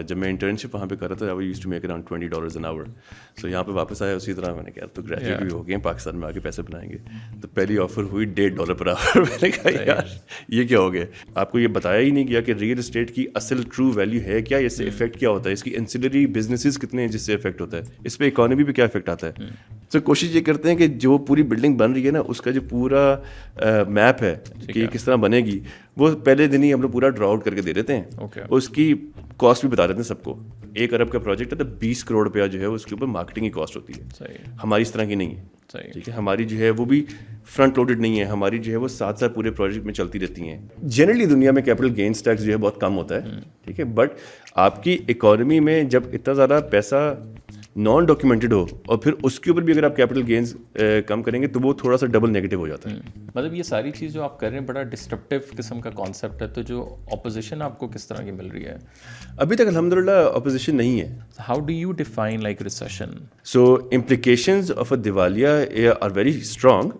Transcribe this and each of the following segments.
جب میں انٹرنشپ وہاں پہ کر رہا تھا I used to make around $20 an hour. So یہاں پہ واپس آیا اسی طرح میں نے کہا تو گریجویٹ بھی ہو گئے ہیں پاکستان میں آ کے پیسے بنائیں گے. تو پہلی آفر ہوئی $1.5 پر آور. میں نے کہا یار یہ کیا ہو گیا. آپ کو یہ بتایا ہی نہیں گیا کہ ریئل اسٹیٹ کی اصل ٹرو ویلیو ہے کیا, اس سے افیکٹ کیا ہوتا ہے, اس کی انسلری بزنسز کتنے ہیں جس سے افیکٹ ہوتا ہے, اس پہ اکانومی پہ کیا افیکٹ آتا ہے. تو کوشش یہ کرتے ہیں کہ جو پوری بلڈنگ بن رہی ہے نا اس کا جو پورا میپ ہے کہ یہ کس طرح بنے گی وہ پہلے دن ہی ہم لوگ پورا ڈرا آؤٹ کر کے دے دیتے ہیں. اس کی کاسٹ بھی بتا دیتے ہیں سب کو. 1 ارب کا پروجیکٹ ہے تو 20 کروڑ روپیہ جو ہے اس کے اوپر مارکیٹنگ کی کاسٹ ہوتی ہے. ہماری اس طرح کی نہیں ہے, ٹھیک ہے. ہماری جو ہے وہ بھی فرنٹ لوڈڈ نہیں ہے, ہماری جو ہے وہ ساتھ ساتھ پورے پروجیکٹ میں چلتی رہتی ہیں. جنرلی دنیا میں کیپٹل گینس ٹیکس جو ہے بہت کم ہوتا ہے, ٹھیک ہے. بٹ آپ کی اکانومی میں جب اتنا زیادہ پیسہ نان ڈاکیومنٹڈ ہو اور پھر اس کے اوپر بھی اگر آپ کیپٹل گینز کم کریں گے تو وہ تھوڑا سا ڈبل نیگیٹو ہو جاتا ہے. مطلب یہ ساری چیز جو آپ کر رہے ہیں بڑا ڈسٹرپٹیو قسم کا کانسیپٹ ہے. تو جو اپوزیشن آپ کو کس طرح کی مل رہی ہے؟ ابھی تک الحمدللہ اپوزیشن نہیں ہے. How do you define like recession? So implications of a دیوالیہ آر ویری اسٹرانگ,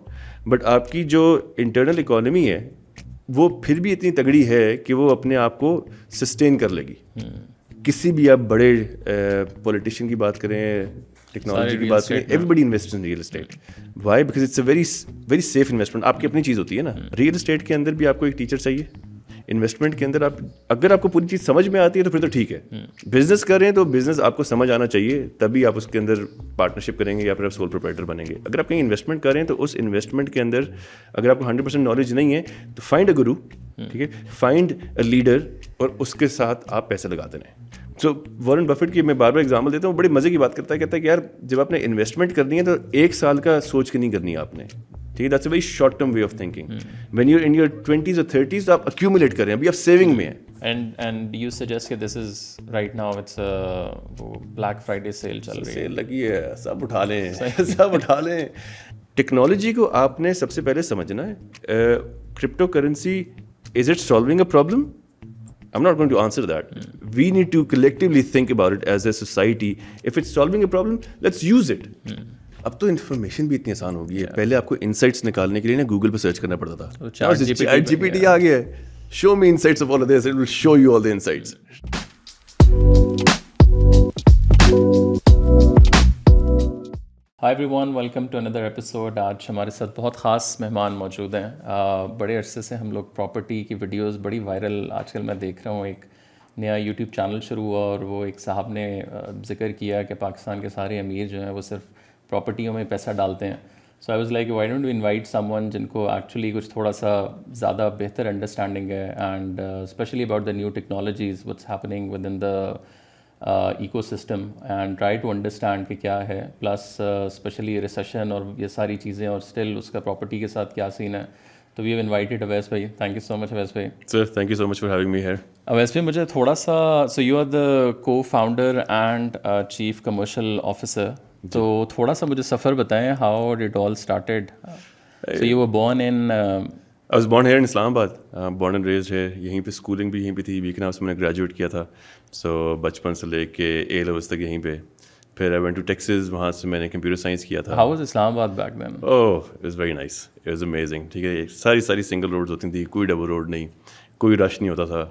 بٹ آپ کی جو انٹرنل اکانومی ہے وہ پھر بھی اتنی تگڑی ہے کہ وہ اپنے آپ کو سسٹین کر لے گی. کسی بھی آپ بڑے پولیٹیشین کی بات کریں, ٹیکنالوجی کی بات کریں, everybody invest in real estate. Why? Because it's a very safe investment. آپ کی اپنی چیز ہوتی ہے نا. ریئل اسٹیٹ کے اندر بھی آپ کو ایک ٹیچر چاہیے. انویسٹمنٹ کے اندر اگر آپ کو پوری چیز سمجھ میں آتی ہے تو پھر تو ٹھیک ہے. بزنس کر رہے ہیں تو بزنس آپ کو سمجھ آنا چاہیے, تبھی آپ اس کے اندر پارٹنرشپ کریں گے یا پھر آپ سول پروپرائٹر بنیں گے. اگر آپ کہیں انویسٹمنٹ کر رہے ہیں تو اس انویسٹمنٹ کے اندر اگر آپ کو 100% نالج نہیں ہے تو فائنڈ اے گرو, ٹھیک ہے, فائنڈ اے لیڈر, اور اس کے ساتھ آپ پیسے لگاتے رہیں. سو وارن بفٹ کی میں بار بار ایگزامپل دیتا ہوں, بڑے مزے کی بات کرتا ہے. کہتا ہے کہ یار جب آپ نے انویسٹمنٹ کرنی ہے تو 1 سال کا سوچ کے نہیں کرنی ہے آپ نے, ٹھیک ہے. That's a very short term way of thinking. When you in your 20s اور 30s آپ ایکیومولیٹ کر رہے ہیں, ابھی آپ سیونگ میں ہیں. اینڈ یو سجیسٹ کہ this is right now it's Black Friday sale چل رہی ہے, سیل لگی ہے, سب اٹھا لیں, سب اٹھا لیں. ٹیکنالوجی کو آپ نے سب سے پہلے سمجھنا ہے. Crypto currency, is it solving a problem? I'm not going to answer that. We need to collectively think about it as a society. If it's solving a problem, let's use it. اب تو information بھی اتنی آسان ہو گئی ہے. پہلے آپ کو انسائٹس نکالنے کے لیے نا گوگل پہ سرچ کرنا پڑتا تھا. چیٹ جی پی ٹی آ گیا ہے. Show me insights of all of this. It will show you all the insights. Hi everyone, welcome to another episode. آج ہمارے ساتھ بہت خاص مہمان موجود ہیں. بڑے عرصے سے ہم لوگ پراپرٹی کی ویڈیوز بڑی وائرل آج کل میں دیکھ رہا ہوں. ایک نیا یوٹیوب چینل شروع ہوا اور وہ ایک صاحب نے ذکر کیا کہ پاکستان کے سارے امیر جو ہیں وہ صرف پراپرٹیوں میں پیسہ ڈالتے ہیں. So I was like why don't you invite someone جن کو ایکچولی کچھ تھوڑا سا زیادہ بہتر انڈرسٹینڈنگ ہے, and especially about the new technologies what's happening with in the ecosystem, and try to understand کہ کیا ہے, پلس اسپیشلی ریسیشن اور یہ ساری چیزیں, اور اسٹل اس کا پراپرٹی کے ساتھ کیا سین ہے. تو وی ہیو انوائٹیڈ اویس بھائی. Thank you so much Awais بھائی. Sir thank you so much for having me here. Awais بھائی مجھے تھوڑا سا, so you are the co founder and chief commercial officer, تو تھوڑا سا مجھے سفر بتائیں, how did all started. So you were born in I was born here in Islam Abad, born and raised here. یہیں پہ اسکولنگ بھی یہیں پہ تھی. ویک ناؤس میں نے گریجویٹ کیا تھا. سو بچپن سے لے کے اے لیولس تک یہیں پہ. پھر I went to Texas, وہاں سے میں نے کمپیوٹر سائنس کیا تھا. How was Islam Abad back then? Oh, it was very nice. It was amazing. ٹھیک ہے, ساری سنگل روڈز ہوتی تھیں, کوئی ڈبل روڈ نہیں, کوئی رش نہیں ہوتا تھا.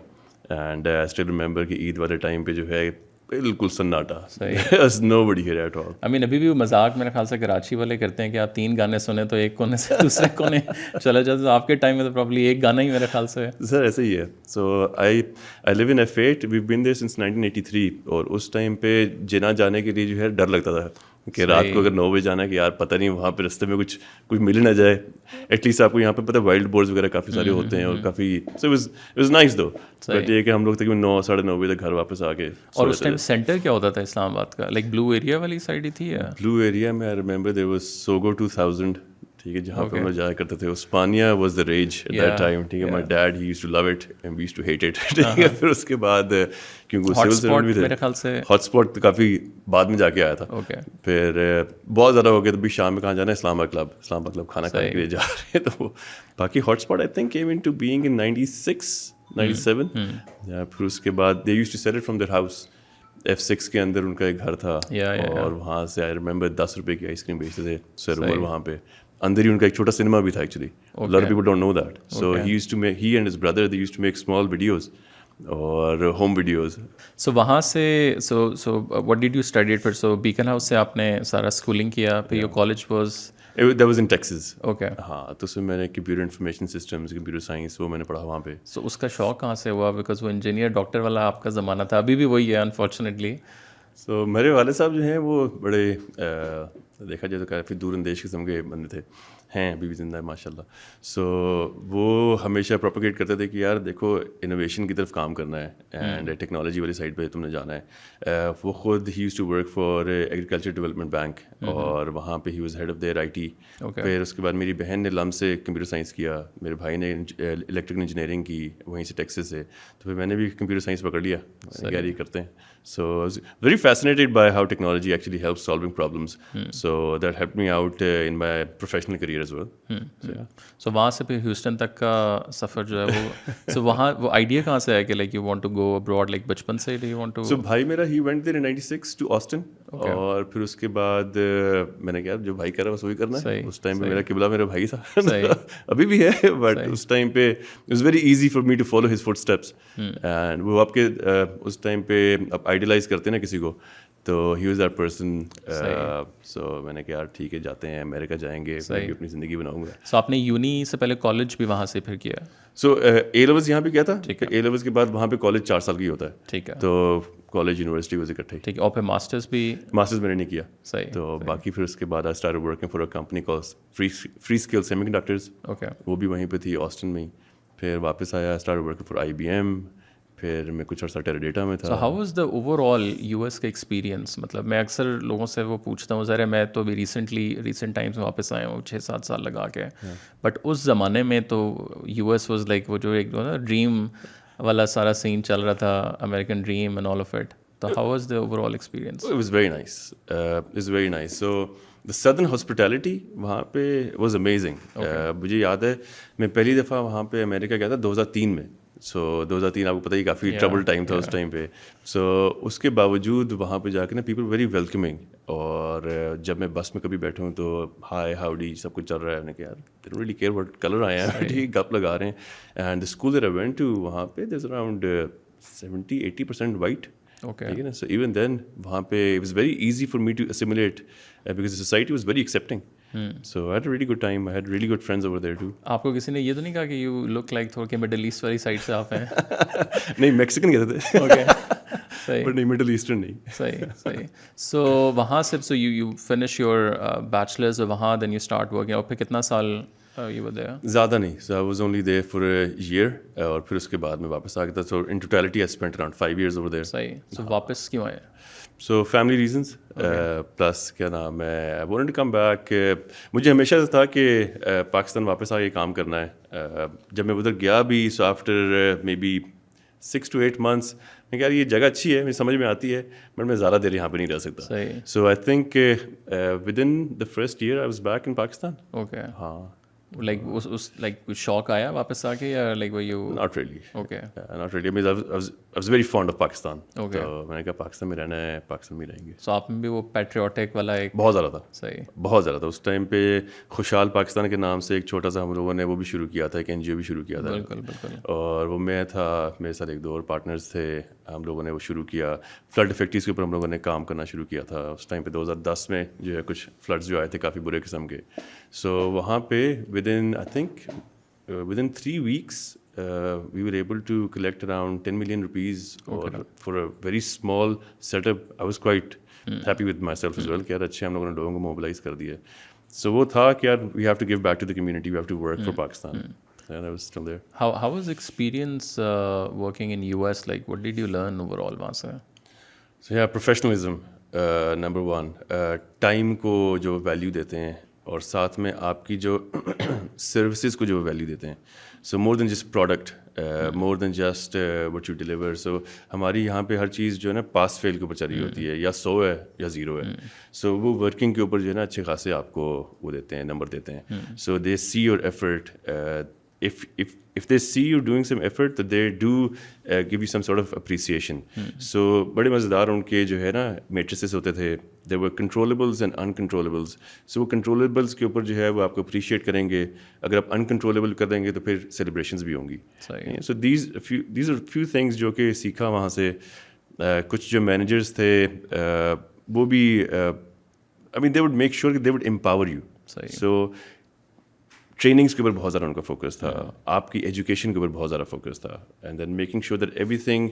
اینڈ I still remember کہ عید والے ٹائم پہ جو ہے بالکل سناٹا. There's nobody here at all. I mean ابھی بھی وہ مذاق میرے خیال سے کراچی والے کرتے ہیں کہ آپ 3 گانے سنیں تو ایک کونے سے دوسرے کونے چلے جاتے. تو آپ کے ٹائم میں تو پرابلی ایک گانا ہی میرے خیال سے. سر ایسے ہی ہے. سو I live in F8. We've been there since 1983. اور اس ٹائم پہ جنا جانے کے لیے جو ہے ڈر لگتا تھا کہ رات کو اگر 9 بجے جانا ہے کہ یار پتہ نہیں وہاں پہ رستے میں کچھ مل نہ جائے. ایٹ لیسٹ آپ کو یہاں پہ پتہ وائلڈ بورڈز وغیرہ کافی سارے ہوتے ہیں اور کافی. So it was nice though. But یہ کہ ہم لوگ تقریباً 9 ساڑھے 9 بجے تک گھر واپس آ کے. اور اس ٹائم سینٹر کیا ہوتا تھا اسلام آباد کا؟ لائک بلو ایریا والی سائڈ ہی تھی. بلو ایریا میں I remember there was Sogo 2000, ٹھیک ہے, جہاں پہ ہم لوگ جایا کرتے تھے. Osmania was the rage at that time, ٹھیک ہے. My dad he used to love it and we used to hate it, ٹھیک ہے. پھر اس کے بعد کیونکہ سول سرونٹ بھی تھے, میرے خیال سے ہاٹ اسپاٹ کافی بعد میں جا کے آیا تھا. پھر بہت زیادہ ہو گیا تو بھی شام میں کہاں جانا ہے, اسلام آباد کلب کھانا کھانے کے لیے جا رہے ہیں. تو باقی hot spot I think came into being in 96-97. پھر اس کے بعد they used to sell it from their house. F6 کے اندر ان کا ایک گھر تھا, اور وہاں سے آئی ریمبر 10 روپے کی آئس کریم بیچتے تھے سر عمر. وہاں پہ اندر ہی ان کا ایک چھوٹا سنیما بھی تھا actually. A lot of people don't know that. So he and his brother, they used to make small videos. اور ہوم ویڈیوز. سو وہاں سے so what did you study پھر؟ سو بیکن ہاؤس سے آپ نے سارا اسکولنگ کیا, پھر your college was that was in taxes. Okay. ہاں, تو اس میں میں نے computer information systems, computer science, وہ میں نے پڑھا وہاں پہ. سو اس کا شوق کہاں سے ہوا؟ بیکاز وہ انجینئر ڈاکٹر والا آپ کا زمانہ تھا, ابھی بھی وہی ہے انفارچونیٹلی. سو میرے والد صاحب جو ہیں وہ بڑے دیکھا جائے تو کافی دور اندیش قسم کے بندے تھے, ہیں ابھی بھی زندہ ہے ماشاء اللہ. سو وہ ہمیشہ پروپیگیٹ کرتے تھے کہ یار دیکھو انوویشن کی طرف کام کرنا ہے اینڈ ٹیکنالوجی والی سائڈ پہ تم نے جانا ہے. وہ خود ہی use to work for Agriculture Development Bank, اور وہاں پہ ہی was head of their I T. پھر اس کے بعد میری بہن نے لم سے کمپیوٹر سائنس کیا, میرے بھائی نے الیکٹرکل انجینئرنگ کی وہیں سے ٹیکسس سے, تو پھر میں نے بھی کمپیوٹر سائنس پکڑ لیا, کیری کرتے ہیں. So I was very fascinated by how technology actually helps solving problems. So that helped me out in my professional career as well. سو وہاں سے پھر ہیوسٹن تک کا سفر جو ہے وہ, سو وہاں وہ آئیڈیا کہاں سے آیا کہ like you want to go abroad, like بچپن سے do you want to? So بھائی میرا ہی went there in 96 to Austin, اور پھر اس کے بعد میں نے کہا جو بھائی کر رہا ہے بس وہی کرنا ہے. اس ٹائم پہ میرا قبلہ میرا بھائی تھا, ابھی بھی ہے, بٹ اس ٹائم پہ it was very easy for me to follow his footsteps. And وہ آپ کے اس ٹائم پہ آپ آئیڈیلائز کرتے ہیں نا کسی کو, تو ہی واز دیٹ پرسن. سو میں نے کہا یار ٹھیک ہے جاتے ہیں, امریکہ جائیں گے, میں بھی اپنی زندگی بناؤں گا. سو آپ نے یونی سے پہلے کالج بھی وہاں سے پھر کیا؟ سو اے لیولز یہاں پہ کیا تھا, اے لیولز کے بعد وہاں پہ کالج 4 سال کی ہوتا ہے. ٹھیک ہے. تو کالج یونیورسٹی واز اکٹھے. ٹھیک ہے. اور پھر ماسٹرز بھی؟ ماسٹرز میں نے نہیں کیا. صحیح. تو باقی پھر اس کے بعد I started working for a company called free skill semi conductors. Okay. وہ بھی وہیں پہ تھی آسٹن میں ہی. پھر واپس آیا, اسٹارٹڈ ورکنگ فار IBM. پھر میں کچھ عرصہ ٹیراڈیٹا میں تھا. So how was the over all US کا ایکسپیرینس؟ مطلب میں اکثر لوگوں سے وہ پوچھتا ہوں, ظاہر ہے میں تو ابھی ریسنٹ ٹائمس میں واپس آیا ہوں 6-7 سال لگا کے, بٹ اس زمانے میں تو US واز لائک وہ جو ایک ڈریم والا سارا سین چل رہا تھا, American dream and all of it. تو how was the overall experience? It was very nice. It's very nice. So the southern hospitality وہاں پہ was amazing. مجھے یاد ہے میں پہلی دفعہ وہاں پہ امریکہ گیا تھا 2003 میں. سو 2003 آپ کو پتہ ہی کافی ٹربل ٹائم تھا اس ٹائم پہ. سو اس کے باوجود وہاں پہ جا کے نا پیپل ویری ویلکمنگ, اور جب میں بس میں کبھی بیٹھا ہوں تو ہائی ہاؤڈی سب کچھ چل رہا ہے. میں نے کہا یار they don't really care what colour آئے ہیں, ٹھیک گپ لگا رہے ہیں. And the school that I went to وہاں پہ دیر از اراؤنڈ 70-80% وائٹ. ٹھیک ہے نا. سو ایون دین وہاں پہ it was very easy for me to assimilate because society was very accepting. So I had a really good time. I had really good friends over there too. آپ کو کسی نے یہ تو نہیں کہا کہ یو لک لائک تھوڑا کہ مڈل ایسٹ والی سائڈ سے آپ ہیں؟ نہیں, میکسیکن کہتے تھے. اوکے. صحیح. بٹ نہیں, مڈل ایسٹرن نہیں. صحیح. سو وہاں سے so you finish your bachelors وہاں, دین یو اسٹارٹ ورکنگ, اور پھر کتنا سال you were there? زیادہ نہیں. So I was only there for a year, اور پھر اس کے بعد میں واپس آ گیا تھا. So in totality I spent around 5 years over there. صحیح. سو واپس کیوں آئے؟ سو فیملی ریزنس پلس کیا نام ہے, I wanted to come back. مجھے ہمیشہ سے تھا کہ پاکستان واپس آ کے کام کرنا ہے. جب میں ادھر گیا بھی, so after maybe 6 to 8 months میں کہا یہ جگہ اچھی ہے, مجھے سمجھ میں آتی ہے, بٹ میں زیادہ دیر یہاں پہ نہیں رہ سکتا. So I think with in the first year I was back in Pakistan. Okay. ہاں. لائک اس لائک کچھ شوق آیا واپس آ کے, یا لائک وہ you? Not really. Okay. Not really. I was very fond of Pakistan. تو میں نے کہا پاکستان میں رہنا ہے, پاکستان میں رہیں گے. سو آپ میں بھی وہ پیٹریوٹک والا ایک بہت زیادہ تھا. صحیح. بہت زیادہ تھا. اس ٹائم پہ خوشحال پاکستان کے نام سے ایک چھوٹا سا ہم لوگوں نے وہ بھی شروع کیا تھا, ایک NGO بھی شروع کیا تھا. بالکل بالکل. اور وہ میں تھا, میرے ساتھ 1-2 اور پارٹنرز تھے. ہم لوگوں نے وہ شروع کیا, فلڈ افیکٹیز کے اوپر ہم لوگوں نے کام کرنا شروع کیا تھا. اس ٹائم پہ 2010 میں جو ہے کچھ فلڈز جو آئے تھے کافی برے قسم کے. سو وہاں پہ within 3 weeks we were able to collect around 10 million rupees, or for a very small setup. I was quite happy with myself as well کہ یار اچھے ہم لوگوں نے لوگوں کو موبلائز کر دیا. سو وہ تھا کہ یار we have to give back to the community, we have to work for Pakistan. And I was still there. How was experience working in US? Like what did you learn overall وہاں سے؟ So yeah, professionalism number 1. Time کو جو value دیتے ہیں, اور ساتھ میں آپ کی جو سروسز کو جو ویلیو دیتے ہیں. So more than just product, more than just what you deliver. So ہماری یہاں پہ ہر چیز جو ہے نا پاس فیل کے اوپر چل رہی ہوتی ہے, یا 100 ہے یا 0 ہے. سو وہ ورکنگ کے اوپر جو ہے نا اچھے خاصے آپ کو وہ دیتے ہیں, نمبر دیتے ہیں. So they see your effort, if they see you doing some effort, that they do give you some sort of appreciation. So بڑے مزیدار ان کے جو ہے نا میٹریسز ہوتے تھے. there were controllables and uncontrollables. so وہ controllables کے اوپر جو ہے وہ آپ کو اپریشیٹ کریں گے. اگر آپ uncontrollable کر دیں گے تو پھر سیلیبریشنز بھی ہوں گی. so these are few things جو کہ سیکھا وہاں سے. کچھ جو مینیجرز تھے وہ بھی I mean they would make sure they would empower you. so trainings کے اوپر بہت زیادہ ان کا فوکس تھا, آپ کی ایجوکیشن کے اوپر بہت زیادہ فوکس تھا, and then making sure that everything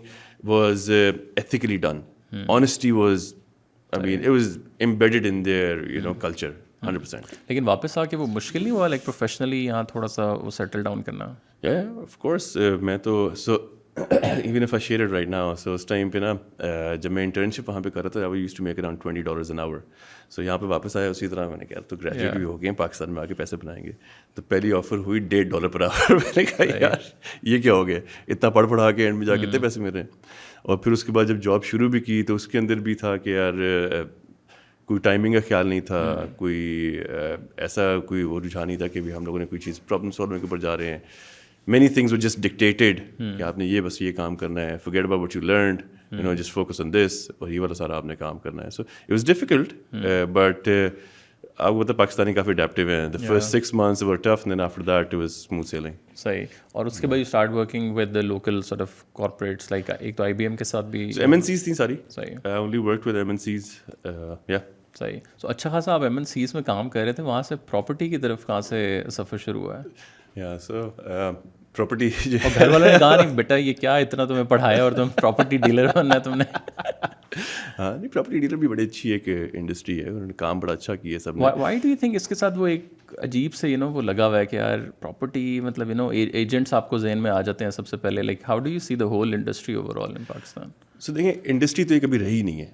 was ethically done. Honesty was I mean it was embedded in their culture 100%. لیکن واپس آ کے وہ مشکل نہیں ہوا لائک پروفیشنلی یہاں تھوڑا سا وہ سیٹل ڈاؤن کرنا؟ Yeah, of course. میں تو even if I share it right now, so اس ٹائم پہ نا جب میں انٹرنشپ وہاں پہ کر رہا تھا I used to make around $20 an hour. so یہاں پہ واپس آیا اسی طرح میں نے کہا تو گریجویٹ بھی ہو گئے ہیں, پاکستان میں آ کے پیسے بنائیں گے. تو پہلی آفر ہوئی $1.5 per hour. میں نے کہا یار یہ کیا ہو گیا, اتنا پڑھا کے اینڈ میں جا کے کتنے پیسے ملے. اور پھر اس کے بعد جب جاب شروع بھی کی تو اس کے اندر بھی تھا کہ یار کوئی ٹائمنگ کا خیال نہیں تھا, کوئی ایسا کوئی وہ رجحان نہیں تھا کہ ہم لوگوں نے کوئی چیز پرابلم سالونگ کے اوپر جا رہے ہیں. many things were just dictated کہ آپ نے یہ بس یہ کام کرنا ہے, forget about what you learned, just focus on this, اور یہ والا سارا آپ نے کام کرنا ہے. so it was difficult, but آپ کو پاکستانی کافی اڈیپٹیو ہیں. the first 6 months were tough and then after that it was smooth sailing. صحیح. اور اس کے بعد you start working with the local sort of corporates like ایک تو IBM کے ساتھ بھی MNCs تھیں ساری. صحیح. I only worked with MNCs. yeah. صحیح. سو اچھا خاصا آپ MNCs میں کام کر رہے تھے, وہاں سے پراپرٹی کی طرف کہاں سے سفر شروع ہوا ہے؟ Yeah, so پراپرٹی گھر والوں نے کہا نہیں بیٹا یہ کیا اتنا تمہیں پڑھایا اور تم پراپرٹی ڈیلر بننا ہے تم نے؟ ہاں نہیں, پراپرٹی ڈیلر بھی بڑی اچھی ایک انڈسٹری ہے, انہوں نے کام بڑا اچھا کیا سب نے. وائی ڈو یو تھنک اس کے ساتھ وہ ایک عجیب سے وہ لگا ہوا ہے کہ یار پراپرٹی مطلب ایجنٹس آپ کو ذہن میں آ جاتے ہیں سب سے پہلے, like how do you see the whole industry overall in Pakistan? So دیکھیں انڈسٹری تو یہ کبھی رہی نہیں ہے,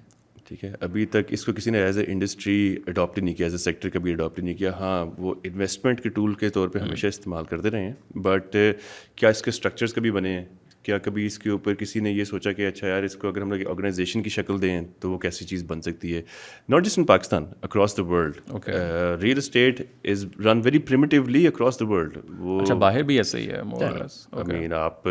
ٹھیک ہے, ابھی تک اس کو کسی نے ایز اے انڈسٹری اڈاپٹ نہیں کیا, ایز اے سیکٹر کبھی اڈاپٹ نہیں کیا. ہاں وہ انویسٹمنٹ کے ٹول کے طور پہ ہمیشہ استعمال کرتے رہے ہیں, بٹ کیا اس کے اسٹرکچرس کبھی بنے ہیں, کیا کبھی اس کے اوپر کسی نے یہ سوچا کہ اچھا یار اس کو اگر ہم لوگ آرگنائزیشن کی شکل دیں تو وہ کیسی چیز بن سکتی ہے. Not just in Pakistan, across the world real estate is run very primitively across the world. وہ اچھا باہر بھی ایسا ہی ہے مور اور لیس. آئی مین آپ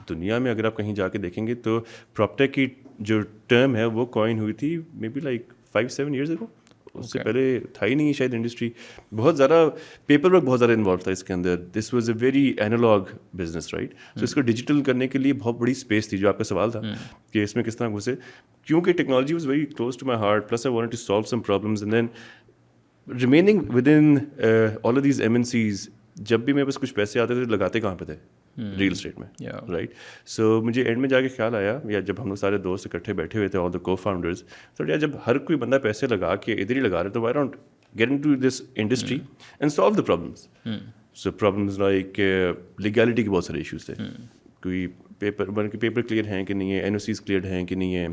دنیا میں اگر آپ کہیں جا کے دیکھیں گے تو پراپٹیک کی جو ٹرم ہے وہ کوائن ہوئی تھی maybe like 5-7 years ago. اس سے پہلے تھا ہی نہیں شاید انڈسٹری. بہت زیادہ پیپر ورک بہت زیادہ انوالو تھا اس کے اندر. This was a very analogue business right. So اس کو ڈیجیٹل کرنے کے لیے بہت بڑی اسپیس تھی. جو آپ کا سوال تھا کہ اس میں کس طرح گھسے, کیونکہ technology was very close to my heart, plus I wanted to solve some problems and then remaining with in all of these MNCs. جب بھی میرے پاس کچھ پیسے آتے تھے لگاتے کہاں پہ تھے؟ ریئل اسٹیٹ میں, رائٹ. سو مجھے اینڈ میں جا کے خیال آیا, یا جب ہم لوگ سارے دوست اکٹھے بیٹھے ہوئے تھے آل دا کو فاؤنڈرز, تو یار جب ہر کوئی بندہ پیسے لگا کے ادھر ہی لگا رہے تو why don't get into this industry and solve the problems. So problems like legality کے بہت سارے ایشوز تھے. کوئی پیپر کلیئر ہیں کہ نہیں ہے, NOCs کلیئر ہیں کہ نہیں ہے,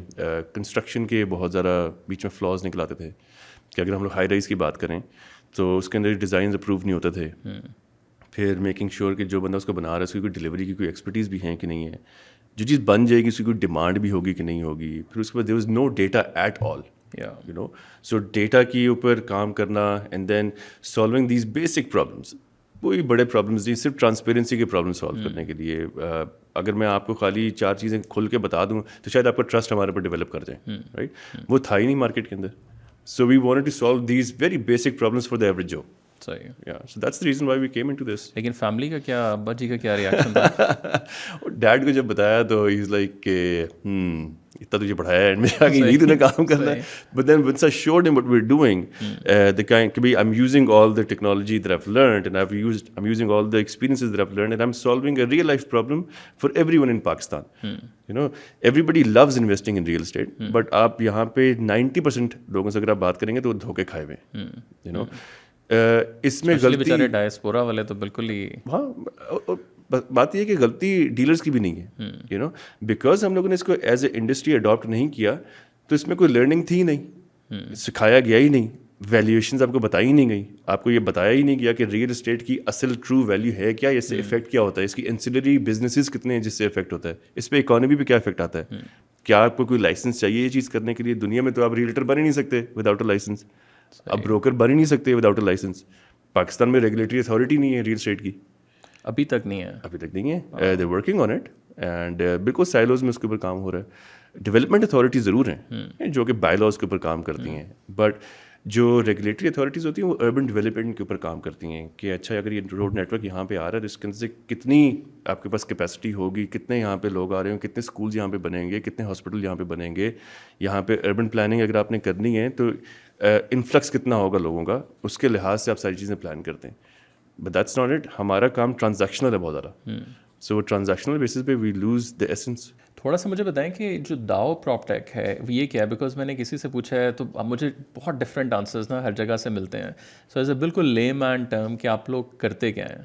کنسٹرکشن کے بہت زیادہ بیچ میں فلاز نکل آتے تھے. کہ اگر ہم لوگ ہائی رائز کی بات کریں تو اس کے اندر ڈیزائنز اپروو نہیں ہوتے تھے. پھر میکنگ شیور کہ جو بندہ اس کو بنا رہا ہے اس کی کوئی ڈلیوری کی کوئی ایکسپرٹیز بھی ہیں کہ نہیں ہے, جو چیز بن جائے گی اس کی کوئی ڈیمانڈ بھی ہوگی کہ نہیں ہوگی. پھر اس کے بعد there was no data at all, you know. So data کے اوپر کام کرنا and then solving these basic problems. کوئی بڑے پرابلمس نہیں, صرف ٹرانسپیرنسی کے پرابلم سالو کرنے کے لیے. اگر میں آپ کو خالی 4 چیزیں کھل کے بتا دوں تو شاید آپ کا ٹرسٹ ہمارے اوپر ڈیولپ کر جائیں, رائٹ. وہ تھا ہی نہیں مارکیٹ کے اندر. So we wanted to solve these very basic problems for the average Joe. صحیح. So that's the reason why we came into this. لیکن فیملی کا کیا, ابا جی کا کیا ریئیکشن تھا؟ ڈیڈ کو جب بتایا تو ہی از لائک کہ اتنا تجھے پڑھایا ہے, میں آگے یہی تو نے کام کرنا ہے. But then once I showed him what we're doing, the kind کہ I'm using all the technology that I've learned and I'm using all the experiences that I've learned and I'm solving a real life problem for everyone in Pakistan. You know, everybody loves investing in real estate, but آپ یہاں پہ 90% لوگوں سے اگر آپ بات کریں گے تو دھوکے کھائے ہوئے ہیں, you know. اس میں غلطی بیچارے ڈائسپورا والے تو بالکل ہی, ہاں بات یہ ہے کہ غلطی ڈیلرس کی بھی نہیں ہے, یو نو, بیکاز ہم لوگوں نے اس کو ایز اے انڈسٹری اڈاپٹ نہیں کیا تو اس میں کوئی لرننگ تھی نہیں, سکھایا گیا ہی نہیں, ویلیویشنز آپ کو بتائی نہیں گئی, آپ کو یہ بتایا ہی نہیں گیا کہ ریئل اسٹیٹ کی اصل ٹرو ویلیو ہے کیا, اس سے افیکٹ کیا ہوتا ہے, اس کی انسلری بزنسز کتنے ہیں جس سے افیکٹ ہوتا ہے, اس پہ اکانومی پہ کیا افیکٹ آتا ہے, کیا آپ کو کوئی لائسنس چاہیے یہ چیز کرنے کے لیے. دنیا میں تو آپ ریئلٹر بن ہی نہیں سکتے وداؤٹ اے لائسنس, آپ بروکر بن ہی نہیں سکتے وداؤٹ اے لائسنس. پاکستان میں ریگولیٹری اتھارٹی نہیں ہے ریئل اسٹیٹ کی. ابھی تک نہیں ہے. ابھی تک نہیں ہے. They working on it and بالکل سائلوز میں اس کے اوپر کام ہو رہا ہے. ڈیولپمنٹ اتھارٹی ضرور ہیں جو کہ بائی لاز کے اوپر کام کرتی ہیں, بٹ جو ریگولیٹری اتھارٹیز ہوتی ہیں وہ اربن ڈیولپمنٹ کے اوپر کام کرتی ہیں کہ اچھا اگر یہ روڈ نیٹ ورک یہاں پہ آ رہا ہے تو اس کے اندر سے کتنی آپ کے پاس کیپیسٹی ہوگی, کتنے یہاں پہ لوگ آ رہے ہوں, کتنے اسکولز یہاں پہ بنیں گے, کتنے ہاسپٹل یہاں پہ بنیں گے, یہاں پہ اربن پلاننگ اگر آپ نے کرنی ہے تو انفلکس کتنا ہوگا لوگوں کا, اس کے لحاظ سے آپ ساری چیزیں پلان کرتے ہیں. But that's not it. ہمارا کام ٹرانزیکشنل ہے بہت زیادہ, سو ٹرانزیکشنل بیسس پہ وی لوز دا ایسنس. تھوڑا سا مجھے بتائیں کہ جو داؤ پراپ ٹیک ہے یہ کیا ہے, بیکاز میں نے کسی سے پوچھا ہے تو اب مجھے بہت ڈفرینٹ آنسرز نا ہر جگہ سے ملتے ہیں. سو ایز اے بالکل لے مین ٹرم کہ آپ لوگ کرتے کیا ہیں؟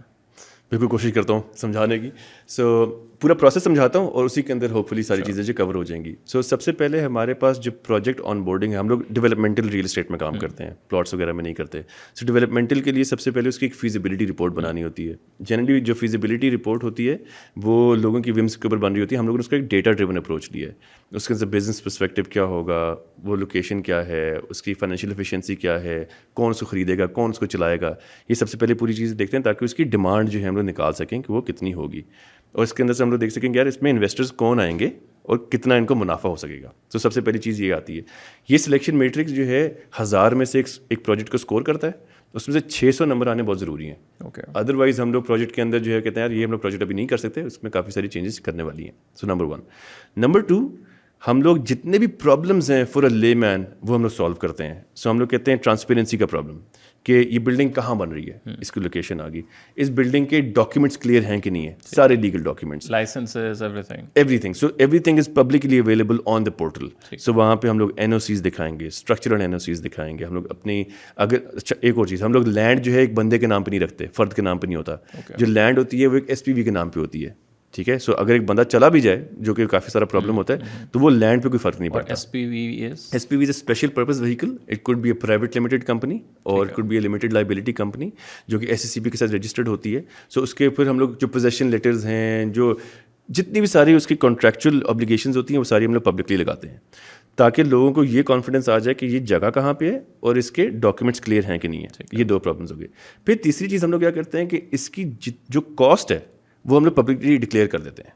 بالکل کوشش کرتا ہوں سمجھانے کی. سو پورا پروسیس سمجھاتا ہوں اور اسی کے اندر ہوپ فلی ساری چیزیں جو کور ہو جائیں گی. سو سب سے پہلے ہمارے پاس جو پروجیکٹ آن بورڈنگ ہے, ہم لوگ ڈیولپمنٹل ریئل اسٹیٹ میں کام کرتے ہیں, پلاٹس وغیرہ میں نہیں کرتے. سو ڈیولپمنٹل کے لیے سب سے پہلے اس کی ایک فیزیبلٹی رپورٹ بنانی ہوتی ہے. جنرلی جو فیزیبلٹی رپورٹ ہوتی ہے وہ لوگوں کی ومس کے اوپر بن رہی ہوتی ہے. ہم لوگوں نے اس کا ایک ڈیٹا ڈریون اپروچ لیا ہے. اس کے اندر بزنس پرسپیکٹو کیا ہوگا, وہ لوکیشن کیا ہے, اس کی فائنینشیل ایفیشنسی کیا ہے, کون اس کو خریدے گا, کون اس کو چلائے گا, یہ سب سے پہلے پوری چیزیں دیکھتے ہیں تاکہ اس کی ڈیمانڈ جو ہے ہم لوگ نکال سکیں کہ وہ کتنی ہوگی. اور اس کے اندر سے ہم لوگ دیکھ سکیں کہ یار اس میں انویسٹرز کون آئیں گے اور کتنا ان کو منافع ہو سکے گا. تو سب سے پہلی چیز یہ آتی ہے. یہ سلیکشن میٹرکس جو ہے 1000 میں سے ایک پروجیکٹ کو اسکور کرتا ہے, اس میں سے 600 نمبر آنے بہت ضروری ہیں. ادروائز ہم لوگ پروجیکٹ کے اندر جو ہے کہتے ہیں یار یہ ہم لوگ پروجیکٹ ابھی نہیں کر سکتے, اس میں کافی ساری چینجز کرنے والی ہیں. سو نمبر 1. نمبر 2, ہم لوگ جتنے بھی پرابلمس ہیں فور اے لے مین وہ ہم لوگ سالو کرتے ہیں. سو ہم لوگ کہتے ہیں ٹرانسپیرنسی کا پرابلم, کہ یہ بلڈنگ کہاں بن رہی ہے, اس کی لوکیشن آ گئی, اس بلڈنگ کے ڈاکیومنٹس کلیئر ہیں کہ نہیں ہے, سارے legal documents, licences, everything. So everything is publicly available on the portal. So وہاں پہ ہم لوگ NOCs دکھائیں گے, اسٹرکچرل NOCs دکھائیں گے. ہم لوگ اپنی اگر اچھا ایک اور چیز, ہم لوگ لینڈ جو ہے ایک بندے کے نام پہ نہیں رکھتے, فرد کے نام پہ نہیں ہوتا. جو لینڈ ہوتی ہے وہ ایک SPV کے نام پہ ہوتی ہے. ٹھیک ہے. سو اگر ایک بندہ چلا بھی جائے جو کہ کافی سارا پرابلم ہوتا ہے تو وہ لینڈ پہ کوئی فرق نہیں پڑتا. SPV is a special purpose vehicle. It could be a private limited company اور it could be a limited liability company جو کہ SCCP کے ساتھ رجسٹرڈ ہوتی ہے. سو اس کے اوپر ہم لوگ جو پوزیشن لیٹرز ہیں, جو جتنی بھی ساری اس کی کانٹریکچوئل اوبلیگیشنز ہوتی ہیں وہ ساری ہم لوگ پبلکلی لگاتے ہیں تاکہ لوگوں کو یہ کانفیڈنس آ جائے کہ یہ جگہ کہاں پہ ہے اور اس کے ڈاکیومنٹس کلیئر ہیں کہ نہیں ہے. یہ 2 پرابلمس ہو گئے. پھر تیسری چیز ہم لوگ کیا کرتے ہیں کہ اس کی جو کاسٹ ہے وہ ہم لوگ پبلکلی ڈکلیئر کر دیتے ہیں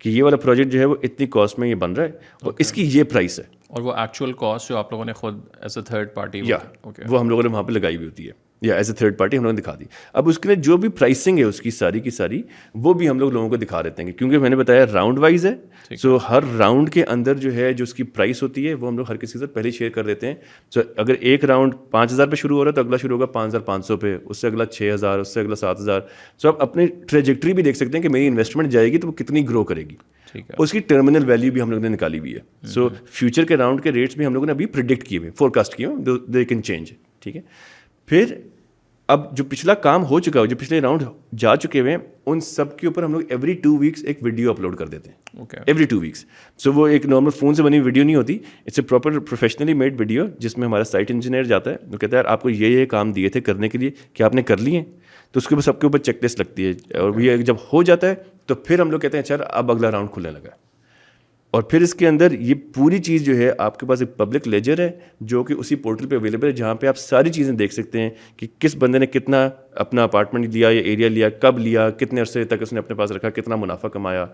کہ یہ والا پروجیکٹ جو ہے وہ اتنی کاسٹ میں یہ بن رہا ہے اور اس کی یہ پرائس ہے. اور وہ ایکچوئل کاسٹ جو آپ لوگوں نے خود ایز اے تھرڈ پارٹی وہ ہم لوگوں نے وہاں پہ لگائی ہوئی ہوتی ہے, یا ایز اے تھرڈ پارٹی ہم لوگوں نے دکھا دی. اب اس کے لیے جو بھی پرائسنگ ہے اس کی ساری کی ساری وہ بھی ہم لوگوں کو دکھا دیتے ہیں, کیونکہ میں نے بتایا راؤنڈ وائز ہے. سو ہر راؤنڈ کے اندر جو ہے جو اس کی پرائس ہوتی ہے وہ ہم لوگ ہر کسی کے ساتھ پہلے شیئر کر دیتے ہیں. سو اگر ایک راؤنڈ 5000 پہ شروع ہو رہا ہے تو اگلا شروع ہوگا 5500 پہ, اس سے اگلا 6000, اس سے اگلا 7000. سو آپ اپنی ٹریجیکٹری بھی دیکھ سکتے ہیں کہ میری انویسٹمنٹ جائے گی تو وہ کتنی گرو کرے گی. اس کی ٹرمینل ویلیو بھی ہم لوگوں نے نکالی ہوئی ہے. سو فیوچر کے راؤنڈ کے ریٹس بھی ہم لوگوں نے ابھی پریڈکٹ کیے ہوئے, فور کاسٹ کیے ہوئے, دے کین چینج. ٹھیک ہے. پھر اب جو پچھلا کام ہو چکا ہو, جو پچھلے راؤنڈ جا چکے ہوئے ہیں, ان سب کے اوپر ہم لوگ ایوری 2 ویکس ایک ویڈیو اپلوڈ کر دیتے ہیں. ایوری 2 ویکس. سو وہ ایک نارمل فون سے بنی ویڈیو نہیں ہوتی, it's a proper professionally made video جس میں ہمارا سائٹ انجینئر جاتا ہے, وہ کہتا ہے یار آپ کو یہ کام دیے تھے کرنے کے لیے, کیا آپ نے کر لیے ہیں؟ تو اس کے اوپر سب کے اوپر چیک لسٹ لگتی ہے, اور یہ جب ہو جاتا ہے تو پھر ہم لوگ کہتے ہیں اچھا اب اگلا راؤنڈ کھلنے لگا. اور پھر اس کے اندر یہ پوری چیز جو ہے آپ کے پاس ایک پبلک لیجر ہے جو کہ اسی پورٹل پہ اویلیبل ہے, جہاں پہ آپ ساری چیزیں دیکھ سکتے ہیں کہ کس بندے نے کتنا اپنا اپارٹمنٹ لیا یا ایریا لیا, کب لیا, کتنے عرصے تک اس نے اپنے پاس رکھا, کتنا منافع کمایا,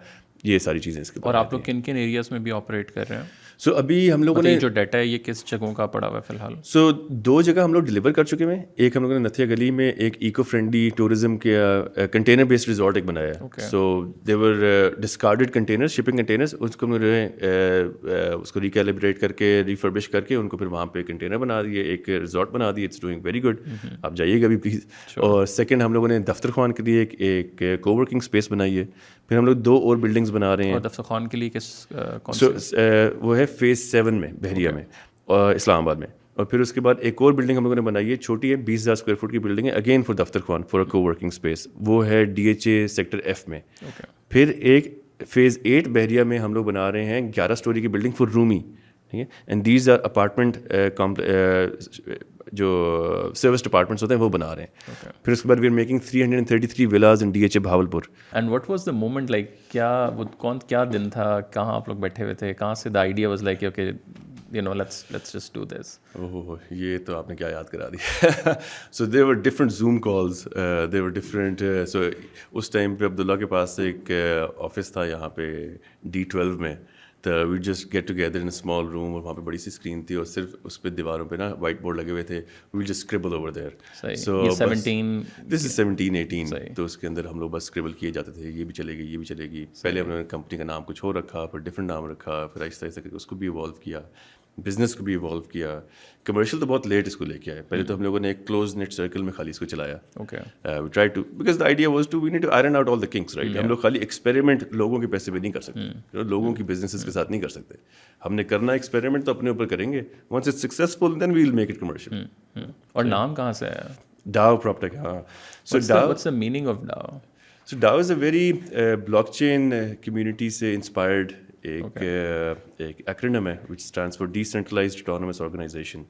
یہ ساری چیزیں اس کے. اور آپ لوگ کن کن ایریاز میں بھی آپریٹ کر رہے ہیں؟ سو ابھی ہم لوگوں نے جو ڈیٹا ہے یہ کس جگہوں کا پڑا ہوا ہے فی الحال؟ سو 2 جگہ ہم لوگ ڈلیور کر چکے ہیں. ایک ہم لوگوں نے نتھیا گلی میں ایک ایکو فرینڈلی ٹورزم کے کنٹینر بیسڈ ریزورٹ ایک بنایا ہے. سو دے ور ڈسکارڈیڈ کنٹینر, شپنگ کنٹینرس, اس کو ہم نے اس کو ریکیلیبریٹ کر کے ریفربش کر کے ان کو پھر وہاں پہ کنٹینر بنا دیے, ایک ریزورٹ بنا دیے. اٹس ڈوئنگ ویری گڈ, آپ جائیے گا بھی پلیز. اور سیکنڈ ہم لوگوں نے دفتر خوان کے لیے ایک کو ورکنگ اسپیس بنائی ہے. پھر ہم لوگ 2 اور بلڈنگس بنا رہے ہیں. اور دفتر خوان کے لیے کون سی؟ وہ ہے فیز 7 میں بحریہ میں اور اسلام آباد میں. اور پھر اس کے بعد ایک اور بلڈنگ ہم لوگوں نے بنائی ہے, چھوٹی ہے, 20000 اسکوائر فٹ کی بلڈنگ ہے, اگین فار دفتر خوان فار اے کو ورکنگ اسپیس. وہ ہے DHA سیکٹر F میں. پھر ایک فیز 8 بحریہ میں ہم لوگ بنا رہے ہیں 11 اسٹوری کی بلڈنگ فار رومی. ٹھیک ہے. اینڈ دیز آر اپارٹمنٹ جو سروسڈ اپارٹمنٹس ہوتے ہیں وہ بنا رہے ہیں. پھر اس کے بعد we are making 333 villas in DHA Bahawalpur. And what was the moment like, کیا وہ کیا دن تھا, کہاں آپ لوگ بیٹھے ہوئے تھے, کہاں سے دا idea was like okay let's just do this. اوہ یہ تو آپ نے کیا یاد کرا دیا. سو دیر ور ڈفرنٹ زوم کالز, دیر ور ڈفرنٹ. سو اس ٹائم پہ عبداللہ کے پاس ایک آفس تھا یہاں پہ D12 میں, تو we just get together in small room, اور وہاں پہ بڑی سی اسکرین تھی اور صرف اس پہ دیواروں پہ نا وائٹ بورڈ لگے ہوئے تھے. We just scribble over there. So this is 17-18. تو اس کے اندر ہم لوگ بس اسکریبل کیے جاتے تھے, یہ بھی چلے گی, یہ بھی چلے گی. پہلے ہم نے کمپنی کا نام کچھ اور رکھا, پھر ڈفرنٹ نام رکھا, پھر آہستہ آہستہ اس کو بھی ایوالو کیا, بزنس کو بھی ایوالو کیا. کمرشیل تو بہت لیٹ اس کو لے کے آئے. پہلے تو ہم لوگوں نے ایک کلوز نیٹ سرکل میں خالی اس کو چلایا. We try to, because the idea was to we need to iron out all the kinks, right. ہم لوگ خالی ایکسپیریمنٹ لوگوں کے پیسے پہ نہیں کر سکتے, لوگوں کی بزنسز کے ساتھ نہیں کر سکتے. ہم نے کرنا ایکسپیریمنٹ تو اپنے اوپر کریں گے. Once it's successful then we will make it commercial. اور نام کہاں سے ہے؟ DAO PropTech. ہاں. سو what's the meaning of DAO? So DAO is a very blockchain community سے inspired ایک acronym ہے which stands for Decentralized Autonomous Organization.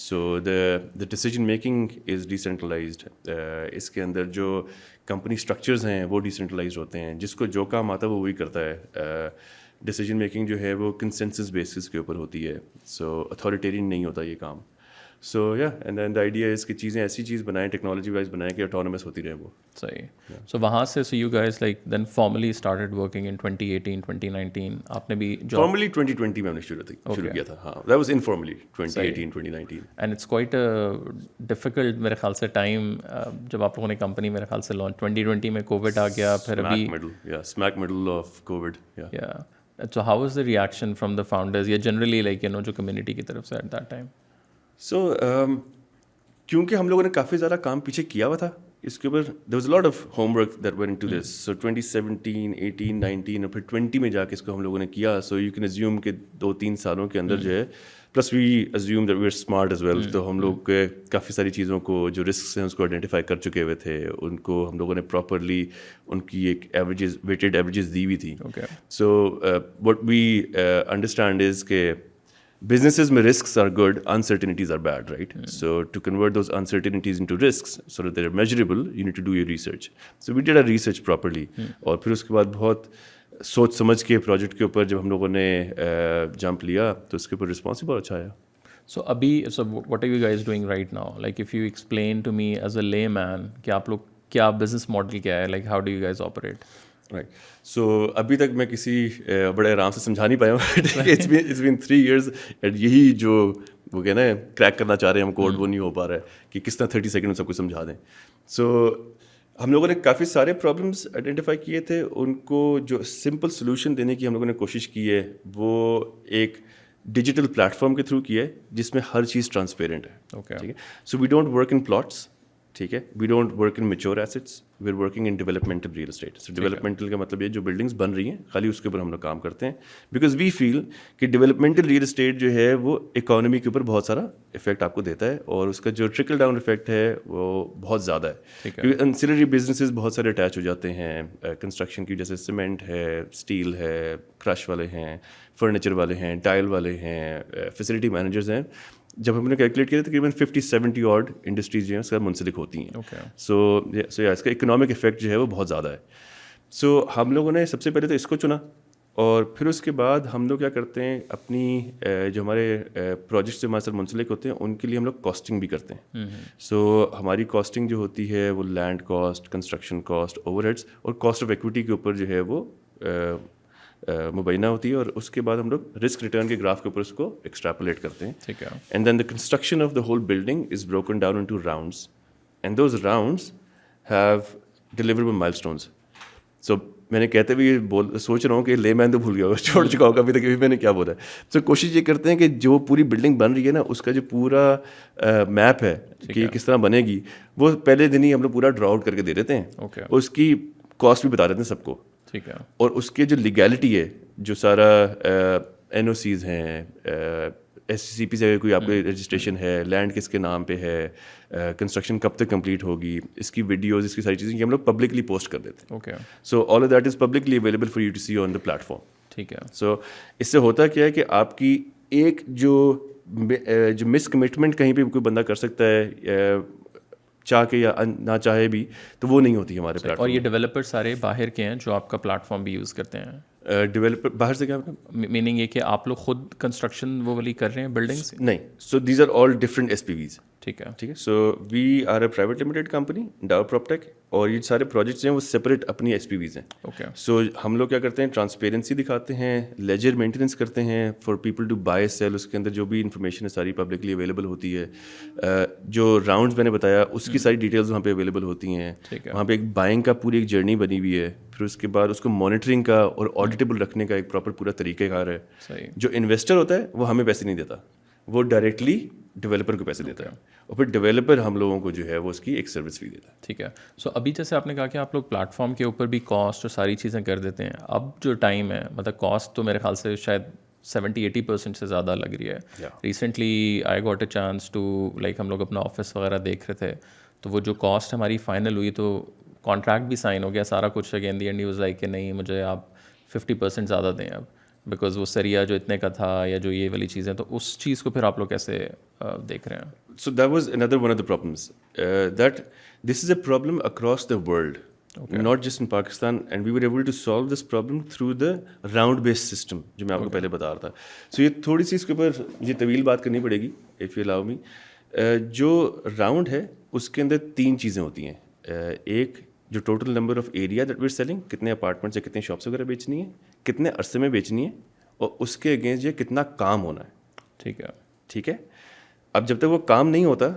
So the decision making is decentralized. اس کے اندر جو company structures ہیں وہ decentralized ہوتے ہیں. جس کو جو کام آتا ہے وہ وہی کرتا ہے. ڈیسیجن میکنگ جو ہے وہ کنسنسس بیسس کے اوپر ہوتی ہے. سو اتھارٹیرین نہیں ہوتا یہ کام. سو یا and then the idea is کہ چیزیں ایسی چیز بنائیں, ٹیکنالوجی وائز بنائیں کہ آٹونومس ہوتی رہے وہ. صحیح. سو وہاں سے so you guys like then formally started working in 2018-2019. آپ نے بھی فارملی 2020 میں ہم نے شروع کیا تھا. ہاں, that was informally 2018-2019. And it's quite difficult میرے خیال سے ٹائم جب آپ لوگوں نے کمپنی میرے خیال سے لانچ 2020 میں کووڈ آ گیا, پھر ابھی smack middle of Covid. So how was the reaction from the founders یا generally like جو community کی طرف سے at that time? سو کیونکہ ہم لوگوں نے کافی زیادہ کام پیچھے کیا ہوا تھا اس کے اوپر, there was a lot of homework that went into this. So 2017, 18, 19 اور پھر 20 میں جا کے اس کو ہم لوگوں نے کیا. So you can assume کہ 2-3 سالوں کے اندر جو ہے, plus we assume that we are smart as well. تو ہم لوگ کافی ساری چیزوں کو جو رسکس ہیں اس کو آئیڈینٹیفائی کر چکے ہوئے تھے. ان کو ہم لوگوں نے پراپرلی ان کی ایک ایوریجز ویٹڈ ایوریجز دی ہوئی تھی. So what we understand is کہ businesses میں risks are good, uncertainties are bad, right? So to convert those uncertainties into risks so that they're measurable, you need to do your research. So we did our research properly. اور پھر اس کے بعد بہت سوچ سمجھ کے پروجیکٹ کے اوپر جب ہم لوگوں نے جمپ لیا تو اس کے اوپر رسپانس بھی بہت اچھا آیا. So ابھی what are you guys doing right now? Like if you explain to me as a layman کہ آپ لوگ کیا بزنس ماڈل کیا ہے, like how do you guys operate? Right. So ابھی تک میں کسی بڑے آرام سے سمجھا نہیں پایا ہوں. اٹس بین 3 years اینڈ یہی جو وہ کہنا ہے کریک کرنا چاہ رہے ہیں ہم کوڈ, وہ نہیں ہو پا رہا ہے کہ کس طرح 30 سیکنڈ میں سب کچھ سمجھا دیں. سو ہم لوگوں نے کافی سارے پرابلمس آئیڈینٹیفائی کیے تھے, ان کو جو سمپل سولوشن دینے کی ہم لوگوں نے کوشش کی ہے وہ ایک ڈیجیٹل پلیٹفارم کے تھرو کی ہے جس میں ہر چیز ٹرانسپیرنٹ ہے. ٹھیک ہے. So we don't work in plots. ٹھیک ہے. We don't work in mature assets, we are working in developmental real estate. So developmental کا مطلب یہ جو بلڈنگس بن رہی ہیں خالی اس کے اوپر ہم لوگ کام کرتے ہیں, بیکاز وی فیل کہ ڈیولپمنٹل ریئل اسٹیٹ جو ہے وہ اکانومی کے اوپر بہت سارا افیکٹ آپ کو دیتا ہے, اور اس کا جو ٹرکل ڈاؤن افیکٹ ہے وہ بہت زیادہ ہے. کیونکہ انسلری بزنسز بہت سارے اٹیچ ہو جاتے ہیں کنسٹرکشن کی, جیسے سیمنٹ ہے, اسٹیل ہے, کرش والے ہیں, فرنیچر والے ہیں, ٹائل والے ہیں, فیسلٹی مینیجرز ہیں. جب ہم نے کیلکولیٹ کیا تقریباً 50-70 آڈ انڈسٹریز جو ہیں اس کا منسلک ہوتی ہیں. سو اس کا اکنامک افیکٹ جو ہے وہ بہت زیادہ ہے. سو ہم لوگوں نے سب سے پہلے تو اس کو چنا, اور پھر اس کے بعد ہم لوگ کیا کرتے ہیں, اپنی جو ہمارے پروجیکٹس جو ہمارے ساتھ منسلک ہوتے ہیں ان کے لیے ہم لوگ کاسٹنگ بھی کرتے ہیں. سو ہماری کاسٹنگ جو ہوتی ہے وہ land cost, construction cost, overheads اور کاسٹ آف ایکویٹی کے اوپر جو ہے وہ مبینہ ہوتی ہے, اور اس کے بعد ہم لوگ رسک ریٹرن کے گراف کے اوپر اس کو ایکسٹراپولیٹ کرتے ہیں. ٹھیک ہے. And then the construction of the whole building is broken down into rounds, and those rounds have deliverable milestones. So میں نے کہتے ہوئے سوچ رہا ہوں کہ لے مین تو بھول گیا ہوگا, چھوڑ چکا ہوگا ابھی تک میں نے کیا بولا ہے. سو کوشش یہ کرتے ہیں کہ جو پوری بلڈنگ بن رہی ہے نا اس کا جو پورا میپ ہے کہ یہ کس طرح بنے گی, وہ پہلے دن ہی ہم لوگ پورا ڈرا آؤٹ کر کے دے دیتے ہیں. اس کی کاسٹ بھی بتا دیتے ہیں سب کو. ٹھیک ہے. اور اس کے جو لیگیلٹی ہے, جو سارا NOCs ہیں, SCP سے کوئی آپ کو رجسٹریشن ہے, لینڈ کس کے نام پہ ہے, کنسٹرکشن کب تک کمپلیٹ ہوگی, اس کی ویڈیوز, اس کی ساری چیزیں ہم لوگ پبلکلی پوسٹ کر دیتے ہیں. So all of that is publicly available for you to see on the platform. ٹھیک ہے. سو اس سے ہوتا کیا ہے کہ آپ کی ایک جو مس کمٹمنٹ کہیں پہ کوئی بندہ کر سکتا ہے چاہ کے یا نہ چاہے بھی, تو وہ نہیں ہوتی ہمارے پلیٹ فارم. اور یہ ڈیولپر سارے باہر کے ہیں جو آپ کا پلیٹ فارم بھی یوز کرتے ہیں؟ ڈیولپر باہر سے کیا میننگ یہ کہ آپ لوگ خود کنسٹرکشن وہ والی کر رہے ہیں بلڈنگس؟ نہیں, so these are all different S P Vs. ٹھیک ہے ٹھیک ہے, so we are a private limited company Dao Proptech, اور یہ سارے پروجیکٹس ہیں وہ سپریٹ اپنی ایس پی ویز ہیں. اوکے. سو ہم لوگ کیا کرتے ہیں, ٹرانسپیرنسی دکھاتے ہیں, لیجر مینٹیننس کرتے ہیں for people to buy sell. اس کے اندر جو بھی انفارمیشن ہے ساری پبلکلی اویلیبل ہوتی ہے. جو راؤنڈز میں نے بتایا اس کی ساری ڈیٹیلز وہاں پہ اویلیبل ہوتی ہیں. وہاں پہ ایک بائنگ کا پوری ایک جرنی بنی ہوئی ہے. پھر اس کے بعد اس کو مانیٹرنگ کا اور آڈیٹیبل رکھنے کا ایک پراپر پورا طریقہ کار ہے. جو انویسٹر ہوتا ہے وہ ہمیں پیسے نہیں دیتا, وہ ڈائریکٹلی ڈیولپر کو پیسے دیتا ہے, اور پھر ڈیولپر ہم لوگوں کو جو ہے وہ اس کی ایک سروس فی دیتا ہے. ٹھیک ہے. سو ابھی جیسے آپ نے کہا کہ آپ لوگ پلیٹ فارم کے اوپر بھی کاسٹ اور ساری چیزیں کر دیتے ہیں. اب جو ٹائم ہے مطلب کاسٹ تو میرے خیال سے شاید 70-80% سے زیادہ لگ رہی ہے. Recently I got a chance to like ہم لوگ اپنا آفس وغیرہ دیکھ رہے تھے, تو وہ جو کاسٹ ہماری فائنل ہوئی تو کانٹریکٹ بھی سائن ہو گیا سارا کچھ. Again the and he was like کہ نہیں مجھے آپ 50% زیادہ دیں اب, بیکاز وہ سریا جو اتنے کا تھا یا جو یہ والی چیزیں, تو اس چیز کو پھر آپ لوگ کیسے دیکھ رہے ہیں؟ So that was another one of the problems, that this is a problem across the world, not just in Pakistan, and we were able to solve this problem through the round based system جو میں آپ کو پہلے بتا رہا تھا. So یہ تھوڑی سی اس کے اوپر یہ طویل بات کرنی پڑے گی if you allow me. جو راؤنڈ ہے اس کے اندر 3 چیزیں ہوتی ہیں. ایک جو total number of area that we are selling, کتنے اپارٹمنٹس یا کتنے شاپس وغیرہ بیچنی ہے, کتنے عرصے میں بیچنی ہے, اور اس کے اگینسٹ یہ کتنا کام ہونا ہے. ٹھیک ہے. ٹھیک ہے. اب جب تک وہ کام نہیں ہوتا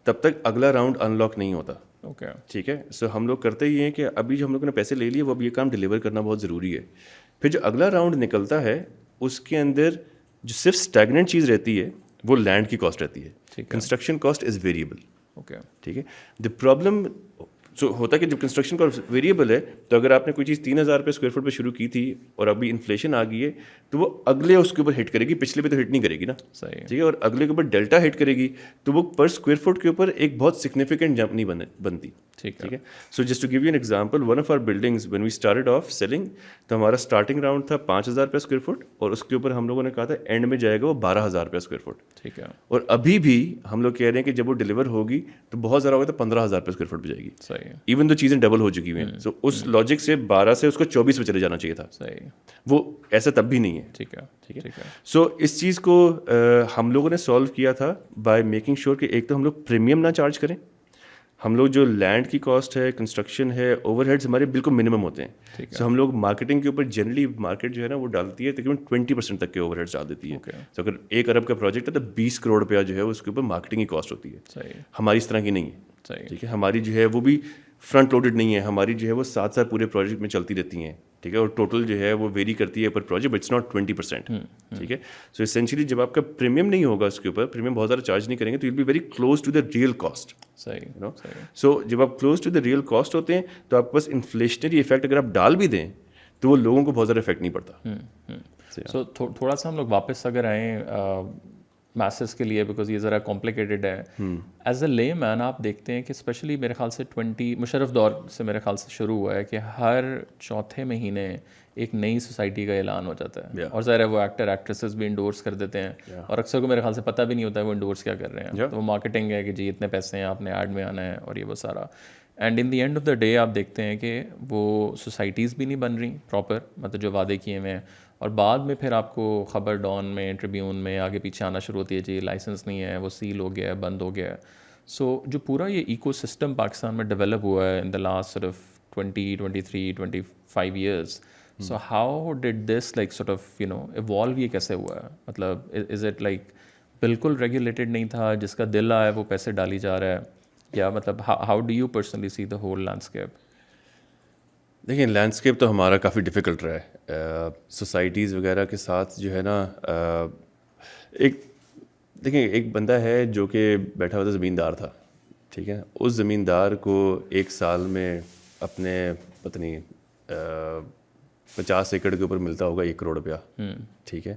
تب تک اگلا راؤنڈ انلاک نہیں ہوتا. اوکے. ٹھیک ہے. سو ہم لوگ کرتے یہ ہیں کہ ابھی جو ہم لوگوں نے پیسے لے لیے وہ اب یہ کام ڈلیور کرنا بہت ضروری ہے. پھر جو اگلا راؤنڈ نکلتا ہے اس کے اندر جو صرف اسٹیگننٹ چیز رہتی ہے وہ لینڈ کی کاسٹ رہتی ہے. Construction cost is variable. Okay. ٹھیک ہے. دا پرابلم سو ہوتا ہے کہ جب کنسٹرکشن کا ویریبل ہے تو اگر آپ نے کوئی چیز 3,000 روپے اسکوائر فٹ پہ شروع کی تھی اور ابھی انفلیشن آ گئی ہے تو وہ اگلے اس کے اوپر ہٹ کرے گی, پچھلے پہ تو ہٹ نہیں کرے گی نا. صحیح. ٹھیک ہے. اور اگلے کے اوپر ڈیلٹا ہٹ کرے گی تو وہ پر اسکوائر فٹ کے اوپر ایک بہت سگنیفیکنٹ جمپ نہیں بنتی. ٹھیک ہے. So just to give you an example, one of our buildings when we started off selling, تو ہمارا اسٹارٹنگ راؤنڈ تھا 5,000 روپے اسکوائر فٹ, اور اس کے اوپر ہم لوگوں نے کہا تھا اینڈ میں جائے گا وہ 12,000 روپے اسکوائر فٹ. ٹھیک ہے. اور ابھی بھی ہم لوگ کہہ رہے ہیں کہ جب وہ ڈلیور ہوگی تو بہت زیادہ ہوگا تو 15,000 روپے اسکوائر فٹ پہ جائے گی. صحیح. ایون تو چیزیں ڈبل ہو چکی ہوئی ہیں. سو اس لاجک سے 12 سے اس کو 24 پہ چلے جانا چاہیے تھا. صحیح. وہ ایسا تب بھی نہیں ہے. ٹھیک ہے. ٹھیک ہے. سو اس چیز کو ہم لوگوں نے سالو کیا تھا بائی میکنگ شیور کہ ایک تو ہم لوگ پریمیم نہ چارج کریں. ہم لوگ جو لینڈ کی کاسٹ ہے, کنسٹرکشن ہے, اوور ہیڈز ہمارے بالکل منیمم ہوتے ہیں. سو ہم لوگ مارکیٹنگ کے اوپر جنرلی مارکیٹ جو ہے نا وہ ڈالتی ہے تقریباً 20% تک کے اوور ہیڈز ڈال دیتی ہے. تو اگر 1 ارب کا پروجیکٹ ہے تو 20 کروڑ روپیہ جو ہے اس کے اوپر مارکیٹنگ کی کاسٹ ہوتی ہے. ہماری اس طرح کی نہیں ہے. ٹھیک ہے. ہماری جو ہے وہ بھی فرنٹ لوڈڈ نہیں ہے. ہماری جو ہے وہ 7 سال پورے پروجیکٹ میں چلتی رہتی ہیں. ٹھیک ہے. اور ٹوٹل جو ہے وہ ویری کرتی ہے پر پروجیکٹ, بٹ اٹس ناٹ 20%. ٹھیک ہے. سو اسینشلی جب آپ کا پریمیم نہیں ہوگا اس کے اوپر, پریمیم بہت زیادہ چارج نہیں کریں گے تو will be very close to the real cost. صحیح. سو جب آپ close to the real cost ہوتے ہیں تو آپ کے پاس انفلیشنری افیکٹ اگر آپ ڈال بھی دیں تو وہ لوگوں کو بہت زیادہ افیکٹ نہیں پڑتا. سو تھوڑا سا ہم لوگ واپس اگر آئیں میسز کے لیے, بیکاز یہ ذرا کمپلیکیٹڈ ہے. ایز اے لے مین آپ دیکھتے ہیں کہ اسپیشلی میرے خیال سے 20 مشرف دور سے میرے خیال سے شروع ہوا ہے کہ ہر چوتھے مہینے ایک نئی سوسائٹی کا اعلان ہو جاتا ہے, اور ظاہر ہے وہ ایکٹر ایکٹریسز بھی انڈورس کر دیتے ہیں, اور اکثر کو میرے خیال سے پتہ بھی نہیں ہوتا ہے وہ انڈورس کیا کر رہے ہیں. تو وہ مارکیٹنگ ہے کہ جی اتنے پیسے ہیں, آپ نے ایڈ میں آنا ہے, اور یہ وہ سارا. And in the end of the day آپ دیکھتے ہیں کہ وہ سوسائٹیز بھی نہیں بن رہی پراپر, مطلب جو وعدے کیے ہوئے ہیں, اور بعد میں پھر آپ کو خبر ڈان میں, ٹریبیون میں آگے پیچھے آنا شروع ہوتی ہے جی لائسنس نہیں ہے, وہ سیل ہو گیا ہے, بند ہو گیا ہے. سو جو پورا یہ ایکو سسٹم پاکستان میں ڈیولپ ہوا ہے in the last sort of 20-23-25 years, so how did this like sort of evolve, یہ کیسے ہوا ہے؟ مطلب از اٹ لائک بالکل ریگولیٹڈ نہیں تھا, جس کا دل آیا وہ پیسے ڈالی جا رہا ہے, یا مطلب how do you personally see the whole landscape? دیکھیں لینڈسکیپ تو ہمارا کافی ڈیفیکلٹ رہا ہے. سوسائٹیز وغیرہ کے ساتھ جو ہے نا, ایک بندہ ہے جو کہ بیٹھا ہوا تھا, زمیندار تھا. ٹھیک ہے. اس زمیندار کو 1 سال میں اپنے پتہ نہیں 50 ایکڑ کے اوپر ملتا ہوگا 1 کروڑ روپیہ. ٹھیک ہے.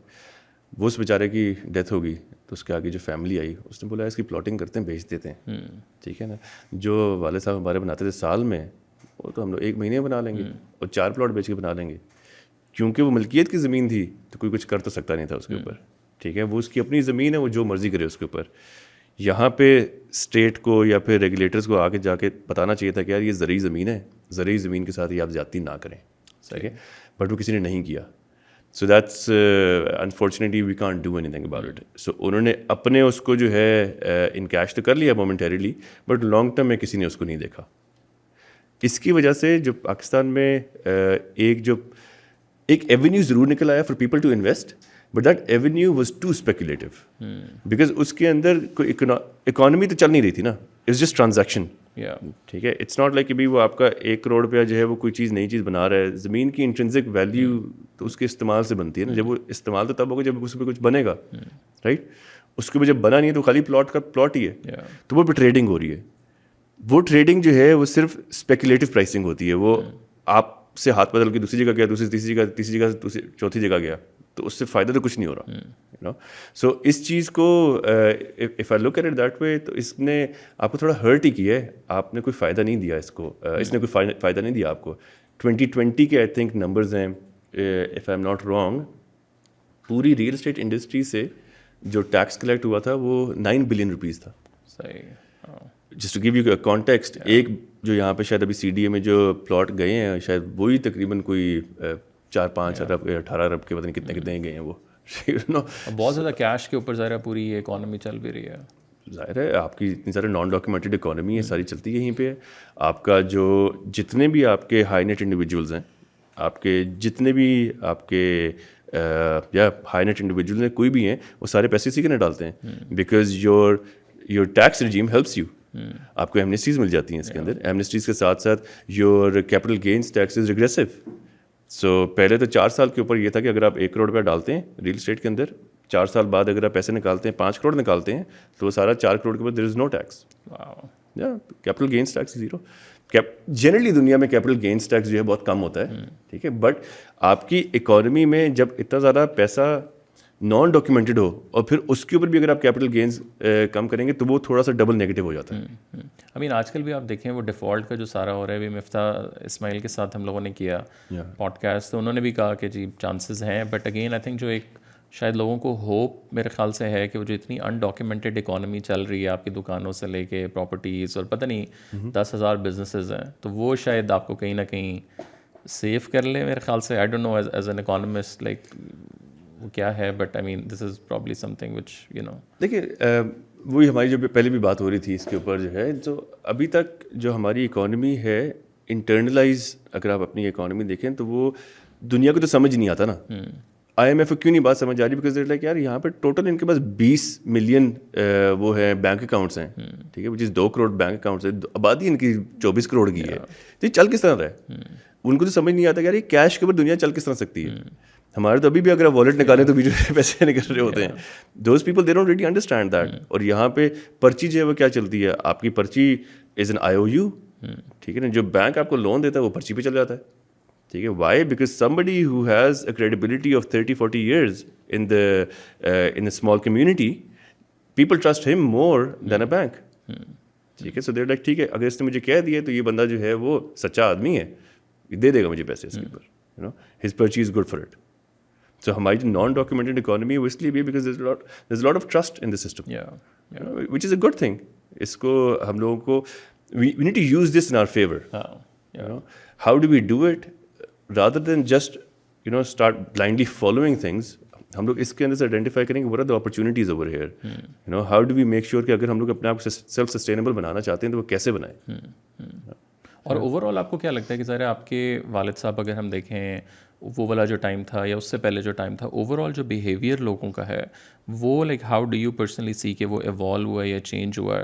وہ اس بیچارے کی ڈیتھ ہوگی تو اس کے آگے جو فیملی آئی اس نے بولا اس کی پلاٹنگ کرتے ہیں, بیچ دیتے ہیں. ٹھیک ہے نا. جو والد صاحب ہمارے بناتے تھے سال میں, وہ تو ہم لوگ 1 مہینے بنا لیں گے اور 4 پلاٹ بیچ کے بنا لیں گے, کیونکہ وہ ملکیت کی زمین تھی تو کوئی کچھ کر تو سکتا نہیں تھا اس کے اوپر. ٹھیک ہے. وہ اس کی اپنی زمین ہے, وہ جو مرضی کرے اس کے اوپر. یہاں پہ اسٹیٹ کو یا پھر ریگولیٹرز کو آگے جا کے بتانا چاہیے تھا کہ یار یہ زرعی زمین ہے, زرعی زمین کے ساتھ یہ آپ زیادتی نہ کریں. ٹھیک ہے. بٹ وہ کسی نے نہیں کیا. So that's unfortunately we can't do anything about it. So انہوں نے اپنے اس کو جو ہے ان کیش تو کر لیا مومنٹریلی, بٹ لانگ ٹرم میں کسی نے اس کو نہیں دیکھا. اس کی وجہ سے جو پاکستان میں ایک ایونیو ضرور نکل آیا for people to invest, but that avenue was too speculative, because اس کے اندر کوئی اکانومی تو چل نہیں رہی تھی نا, اٹس جسٹ ٹرانزیکشن. ٹھیک ہے, اٹس ناٹ لائک کہ بھائی وہ آپ کا 1 کروڑ روپیہ جو ہے وہ کوئی چیز نئی چیز بنا رہا ہے. زمین کی انٹرنسک ویلیو تو اس کے استعمال سے بنتی ہے نا. جب وہ استعمال تو تب ہوگا جب اس پہ کچھ بنے گا, رائٹ. اس کے اوپر جب بنا نہیں ہے تو خالی پلاٹ کا پلاٹ ہی ہے, تو وہ پہ ٹریڈنگ ہو رہی ہے. وہ ٹریڈنگ جو ہے وہ صرف اسپیکولیٹو پرائسنگ ہوتی ہے. وہ آپ سے ہاتھ بدل کے دوسری جگہ گیا, تیسری جگہ سے چوتھی جگہ گیا, تو اس سے فائدہ تو کچھ نہیں ہو رہا. سو اس چیز کو if I look at it that way, تو اس نے آپ کو تھوڑا ہرٹ ہی کیا ہے. آپ نے کوئی فائدہ نہیں دیا اس کو, اس نے کوئی فائدہ نہیں دیا آپ کو. 2020 کے آئی تھنک نمبرز ہیں, if I am not wrong, پوری ریئل اسٹیٹ انڈسٹری سے جو ٹیکس کلیکٹ ہوا تھا وہ 9 بلین روپیز تھا. Just to give you context, ایک جو یہاں پہ شاید ابھی سی ڈی اے میں جو پلاٹ گئے ہیں شاید وہی تقریباً کوئی 4-5 ارب 18 ارب کے پتہ نہیں کتنے گئے ہیں وہ. بہت زیادہ کیش کے اوپر ظاہر پوری اکانومی چل بھی رہی ہے. ظاہر ہے آپ کی اتنی سارے نان ڈاکیومنٹڈ اکانومی ہے, ساری چلتی ہے یہیں پہ. آپ کا جو جتنے بھی آپ کے ہائی نیٹ انڈیویجولز ہیں, آپ کے جتنے بھی آپ کے یا ہائی نیٹ انڈیویجولز ہیں کوئی بھی ہیں, وہ سارے پیسے اسی کے نہ ڈالتے ہیں, because your tax regime helps you. آپ کو ایمنسٹیز مل جاتی ہیں اس کے اندر. ایمنسٹیز کے ساتھ ساتھ your capital gains tax is regressive. So پہلے تو 4 سال کے اوپر یہ تھا کہ اگر آپ 1 کروڑ روپیہ ڈالتے ہیں ریل اسٹیٹ کے اندر, 4 سال بعد اگر آپ پیسے نکالتے ہیں 5 کروڑ نکالتے ہیں, تو وہ سارا 4 کروڑ کے بعد there is no tax. Capital gains tax 0. Generally دنیا میں کیپٹل گینس ٹیکس جو ہے بہت کم ہوتا ہے. ٹھیک ہے, بٹ آپ کی اکانومی میں جب اتنا زیادہ پیسہ نان ڈاکیومنٹڈ ہو, اور پھر اس کے اوپر بھی اگر آپ کیپٹل گینز کم کریں گے, تو وہ تھوڑا سا ڈبل نیگیٹو ہو جاتا ہے. آئی مین آج کل بھی آپ دیکھیں وہ ڈیفالٹ کا جو سارا ہو رہا ہے, ابھی مفتاح اسماعیل کے ساتھ ہم لوگوں نے کیا پوڈ کاسٹ, تو انہوں نے بھی کہا کہ جی چانسز ہیں, بٹ اگین آئی تھنک جو ایک شاید لوگوں کو ہوپ میرے خیال سے ہے کہ وہ جو اتنی انڈاکیومنٹڈ اکانومی چل رہی ہے آپ کی دکانوں سے لے کے پراپرٹیز, اور پتہ نہیں 10,000 بزنسز ہیں, تو وہ شاید آپ کو کہیں نہ کہیں سیف کر لے میرے خیال سے. I don't know as an economist like وہ کیا ہے, but I mean this is probably something which you know. دیکھیے وہی ہماری جو پہلے بھی بات ہو رہی تھی اس کے اوپر جو ہے, جو ابھی تک جو ہماری اکانومی ہے انٹرنلائز, اگر آپ اپنی اکانومی دیکھیں تو وہ دنیا کو تو سمجھ نہیں آتا نا. آئی ایم ایف کیوں نہیں بات سمجھ آ رہی, بیکاز لائک یار یہاں پہ ٹوٹل ان کے پاس 20 ملین وہ ہے بینک اکاؤنٹس ہیں. ٹھیک ہے, وچ از 2 کروڑ بینک اکاؤنٹس ہیں, آبادی ان کی 24 کروڑ کی ہے. تو یہ چل کس طرح رہا ہے, ان کو تو سمجھ نہیں آتا کہ یار یہ کیش کے اوپر دنیا چل کس طرح سکتی ہے. ہمارے تو ابھی بھی اگر آپ والیٹ نکالیں تو بھی جو پیسے نکل رہے ہوتے ہیں. Those people they don't rally understand that. اور یہاں پہ پرچی جو ہے وہ کیا چلتی ہے, آپ کی پرچی از این IOU. ٹھیک ہے نا, جو بینک آپ کو لون دیتا ہے وہ پرچی پہ چل جاتا ہے. ٹھیک ہے, why, because somebody who has a credibility of 30-40 years in the small community, people trust him more than a bank. ٹھیک ہے, so they're like ٹھیک ہے, اگر اس نے مجھے کہہ دیا تو یہ بندہ جو ہے وہ سچا آدمی ہے, دے دے گا مجھے پیسے اس کے اوپر. you know, his purchase is good for it. So ہماری جو نان ڈاکیومنٹڈ اکانومی ہے وہ اس لیے بھی because there's a lot of trust in the system, which is a good thing. اس کو ہم لوگوں کو we need to use this in our favor. You know, how do we do it rather than just start blindly following things. ہم لوگ اس کے اندر سے identify کریں گے what are the opportunities over here. How do we make sure کہ اگر ہم لوگ اپنے آپ کو سیلف سسٹینیبل بنانا چاہتے ہیں تو وہ کیسے بنائیں. اور اوور آل آپ کو کیا لگتا ہے کہ ذرا آپ کے والد صاحب اگر ہم دیکھیں وہ والا جو ٹائم تھا یا اس سے پہلے جو ٹائم تھا, اوور آل جو بیہیویئر لوگوں کا ہے وہ like how do you personally see کہ وہ ایوالو ہوا یا چینج ہوا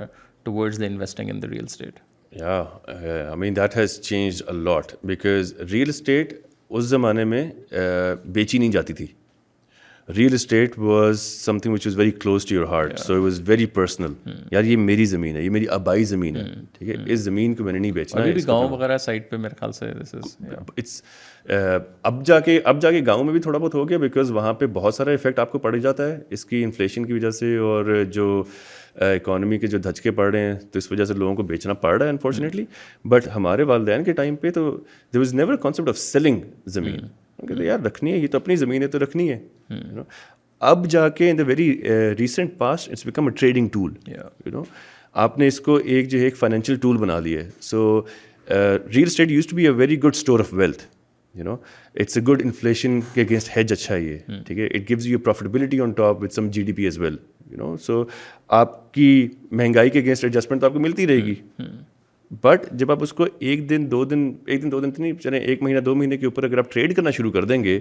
towards the investing in the real estate? I mean that has changed a lot because real estate اس زمانے میں بیچی نہیں جاتی تھی. Real estate was something which was very close to your heart, so it was very personal. یار یہ میری زمین ہے, یہ میری آبائی زمین ہے. ٹھیک ہے, اس زمین کو میں نے نہیں بیچنا. ابھی بھی گاؤں وغیرہ سائڈ پہ میرے خیال سے اٹس اب جا کے گاؤں میں بھی تھوڑا بہت ہو گیا, بیکاز وہاں پہ بہت سارا افیکٹ آپ کو پڑ جاتا ہے اس کی انفلیشن کی وجہ سے, اور جو اکانومی کے جو دھچکے پڑ رہے ہیں تو اس وجہ سے لوگوں کو بیچنا پڑ رہا ہے انفارچونیٹلی. بٹ ہمارے والدین کے ٹائم پہ تو there was never concept of selling زمین. کہتے یار رکھنی ہے, یہ تو اپنی زمین ہے تو رکھنی ہے. اب جا کے in the very recent past it's become a trading tool. آپ نے اس کو ایک جو ہے ایک فائنینشیل ٹول بنا لیا ہے. So real estate use to be a very good store of wealth. you know, it's a good inflation کے اگینسٹ ہیج اچھا ہے یہ, ٹھیک ہے. It gives you profitability on top with some GDP as well, you know. So آپ کی مہنگائی کے اگینسٹ ایڈجسٹمنٹ تو آپ کو ملتی رہے گی, بٹ جب آپ اس کو ایک دن دو دن تو نہیں چلیں, 1 مہینہ 2 مہینے کے اوپر اگر آپ ٹریڈ کرنا شروع کر دیں گے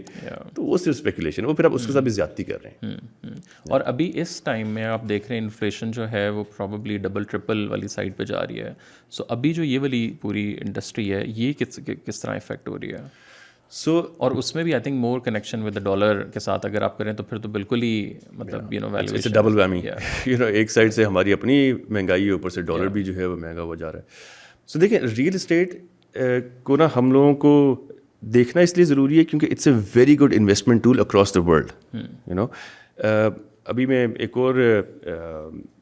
تو وہ صرف اسپیکولیشن, وہ پھر آپ اس کے ساتھ بھی زیادتی کر رہے ہیں. اور ابھی اس ٹائم میں آپ دیکھ رہے ہیں انفلیشن جو ہے وہ پروبیبلی ڈبل ٹرپل والی سائڈ پہ جا رہی ہے. سو ابھی جو یہ والی پوری انڈسٹری ہے یہ کس طرح افیکٹ ہو رہی ہے؟ اور اس میں بھی I think more connection with dollar کے ساتھ اگر آپ کریں تو پھر تو بالکل ہی مطلب ویلیویشن ڈبل ویمی, ایک سائڈ سے ہماری اپنی مہنگائی ہے, اوپر سے ڈالر بھی جو ہے وہ مہنگا ہوا جا رہا ہے. سو دیکھیں ریئل اسٹیٹ کو نا ہم لوگوں کو دیکھنا اس لیے ضروری ہے کیونکہ it's a very good investment tool across the world, you know. ابھی میں ایک اور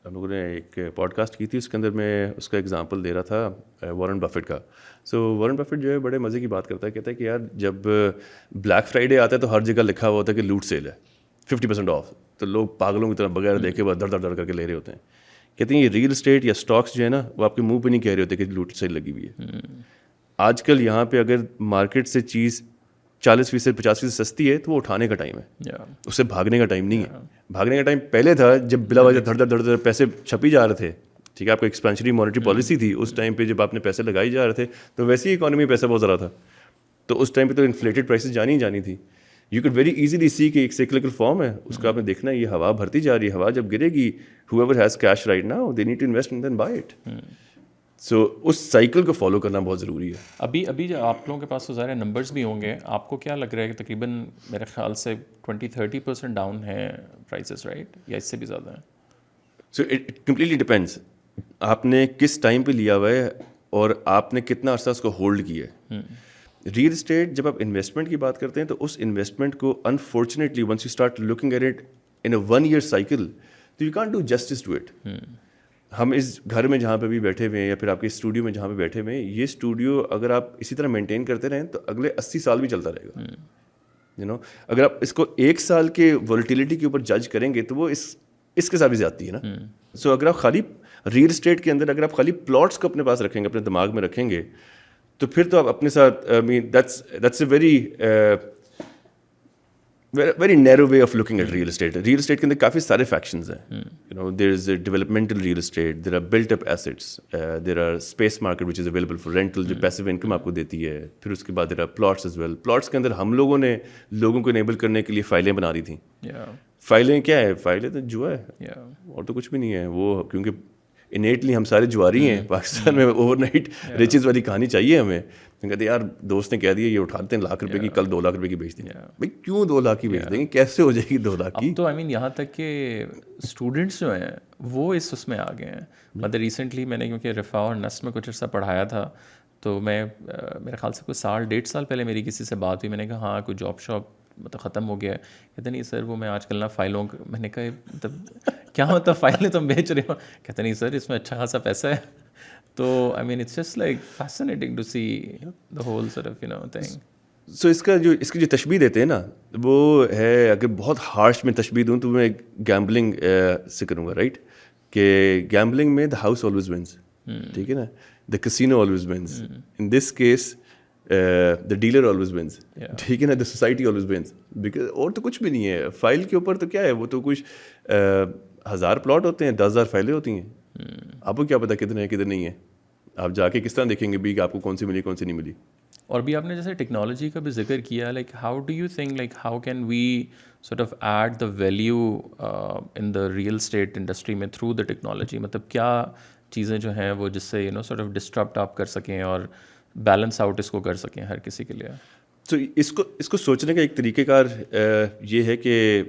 ہم لوگوں نے ایک پوڈ کاسٹ کی تھی, اس کے اندر میں اس کا ایگزامپل دے رہا تھا وارن بفٹ کا. سو وارن بفٹ جو ہے بڑے مزے کی بات کرتا ہے, کہتا ہے کہ یار جب بلیک فرائیڈے آتا ہے تو ہر جگہ لکھا ہوا ہوتا ہے کہ لوٹ سیل ہے 50% آف, تو لوگ پاگلوں کی طرح بغیر دیکھے بس در کر کے لے رہے ہوتے ہیں. کہتے ہیں یہ ریئل اسٹیٹ یا اسٹاکس جو ہے نا وہ آپ کے منہ پہ نہیں کہہ رہے ہوتے کہ لوٹ سیل لگی ہوئی ہے. آج کل یہاں پہ اگر مارکیٹ سے چیز 40% 50% سستی ہے تو وہ اٹھانے کا ٹائم ہے, اس سے بھاگنے کا ٹائم نہیں ہے. بھاگنے کا ٹائم پہلے تھا جب بلا وجہ دھڑ دھڑ پیسے چھپی جا رہے تھے, ٹھیک ہے, آپ کو ایکسپینشنری مانیٹری پالیسی تھی اس ٹائم پہ, جب آپ نے پیسے لگائی جا رہے تھے تو ویسے ہی اکانومی پیسہ بہت زیادہ تھا, تو اس ٹائم پہ تو انفلیٹڈ پرائسز جانی تھی. You could very easily see کہ ایک سائیکلیکل فارم ہے, اس کا آپ نے دیکھنا ہے یہ ہوا بھرتی جا رہی ہے, ہوا جب گرے گی whoever has cash right now they need to invest and then buy it. So اس سائیکل کو فالو کرنا بہت ضروری ہے. ابھی جو آپ لوگوں کے پاس تو ظاہر نمبرز بھی ہوں گے, آپ کو کیا لگ رہا ہے کہ تقریباً میرے خیال سے 20-30% ڈاؤن ہے پرائسز, رائٹ, یا اس سے بھی زیادہ ہیں؟ سو اٹ کمپلیٹلی ڈپینڈس آپ نے کس ٹائم پہ لیا ہوا ہے اور آپ نے کتنا عرصہ اس کو ہولڈ کیا ہے. ریئل اسٹیٹ جب آپ انویسٹمنٹ کی بات کرتے ہیں تو اس انویسٹمنٹ کو unfortunately once you start looking at it in a 1 year cycle تو you can't do justice to it. ہم اس گھر میں جہاں پہ بھی بیٹھے ہوئے ہیں یا پھر آپ کے اسٹوڈیو میں جہاں پہ بیٹھے ہوئے ہیں, یہ اسٹوڈیو اگر آپ اسی طرح مینٹین کرتے رہیں تو اگلے 80 سال بھی چلتا رہے گا, یو نو. اگر آپ اس کو 1 سال کے ولیٹیلیٹی کے اوپر جج کریں گے تو وہ اس کے ساتھ بھی زیادتی ہے نا. سو اگر آپ خالی ریئل اسٹیٹ کے اندر اگر آپ خالی پلاٹس کو اپنے پاس رکھیں گے, اپنے دماغ میں رکھیں گے, تو پھر تو آپ اپنے ساتھ that's a very narrow way of looking at real estate. Real estate کے اندر کافی سارے فیکشنز ہیں, you know. There is a developmental real estate, there are built up assets, there are space market which is available for rental جو passive income آپ کو دیتی ہے. پھر اس کے بعد there are plots as well. Plots کے اندر ہم لوگوں نے لوگوں کو انیبل کرنے کے لیے فائلیں بنا دی تھیں. فائلیں کیا ہے؟ فائلیں تو جوا ہے اور تو کچھ بھی نہیں ہے. وہ کیونکہ انیٹلی ہم سارے جواری ہیں پاکستان میں, اوور نائٹ ریچز والی کہانی چاہیے ہمیں. کہتے ہیں یار دوست نے کہہ دیا یہ اٹھاتے ہیں ₹1,00,000 کی, کل ₹2,00,000 کی بیچ دیں گے. بھائی کیوں 2,00,000 کی بیچ دیں گے, کیسے ہو جائے گی 2,00,000 کی؟ تو آئی مین یہاں تک کہ اسٹوڈنٹس جو ہیں وہ اس میں آ گئے ہیں. مطلب ریسنٹلی میں نے کیونکہ رفا اور نس میں کچھ عرصہ پڑھایا تھا, تو میں میرے خیال سے کوئی 1.5 سال پہلے میری کسی سے بات ہوئی. میں نے کہا ہاں کوئی جاب شاپ مطلب ختم ہو گیا ہے. کہتے نہیں سر وہ میں آج کل نا فائلوں, میں نے کہا مطلب کیا مطلب فائلیں تم بیچ رہے ہو؟ کہتے نہیں سر اس میں اچھا خاصا پیسہ ہے. تو I mean it's just like fascinating to see the whole sort of you know thing. So اس کی جو تشبیہ دیتے ہیں نا وہ ہے, اگر بہت ہارش میں تشبیہ دوں تو میں گیمبلنگ سے کروں گا, رائٹ, کہ گیمبلنگ میں دا ہاؤس آلویز ونس, ٹھیک ہے نا, the casino always wins. In this case the dealer always wins, ٹھیک ہے نا, the society always wins. Because اور تو کچھ بھی نہیں ہے. فائل کے اوپر تو کیا ہے, وہ تو کچھ 1000 پلاٹ ہوتے ہیں, 10,000 فائلیں ہوتی ہیں. آپ کو کیا پتا کتنے ہیں کدھر نہیں ہے. آپ جا کے کس طرح دیکھیں گے بھی کہ آپ کو کون سی ملی کون سی نہیں ملی. اور بھی آپ نے جیسے ٹیکنالوجی کا بھی ذکر کیا, like how do you think like how can we sort of add the value in the real estate industry میں تھرو دا ٹیکنالوجی. مطلب کیا چیزیں جو ہیں وہ جس سے you know sort of disrupt آپ کر سکیں اور بیلنس آؤٹ اس کو کر سکیں ہر کسی کے لیے. تو اس کو سوچنے کا ایک طریقہ کار یہ ہے کہ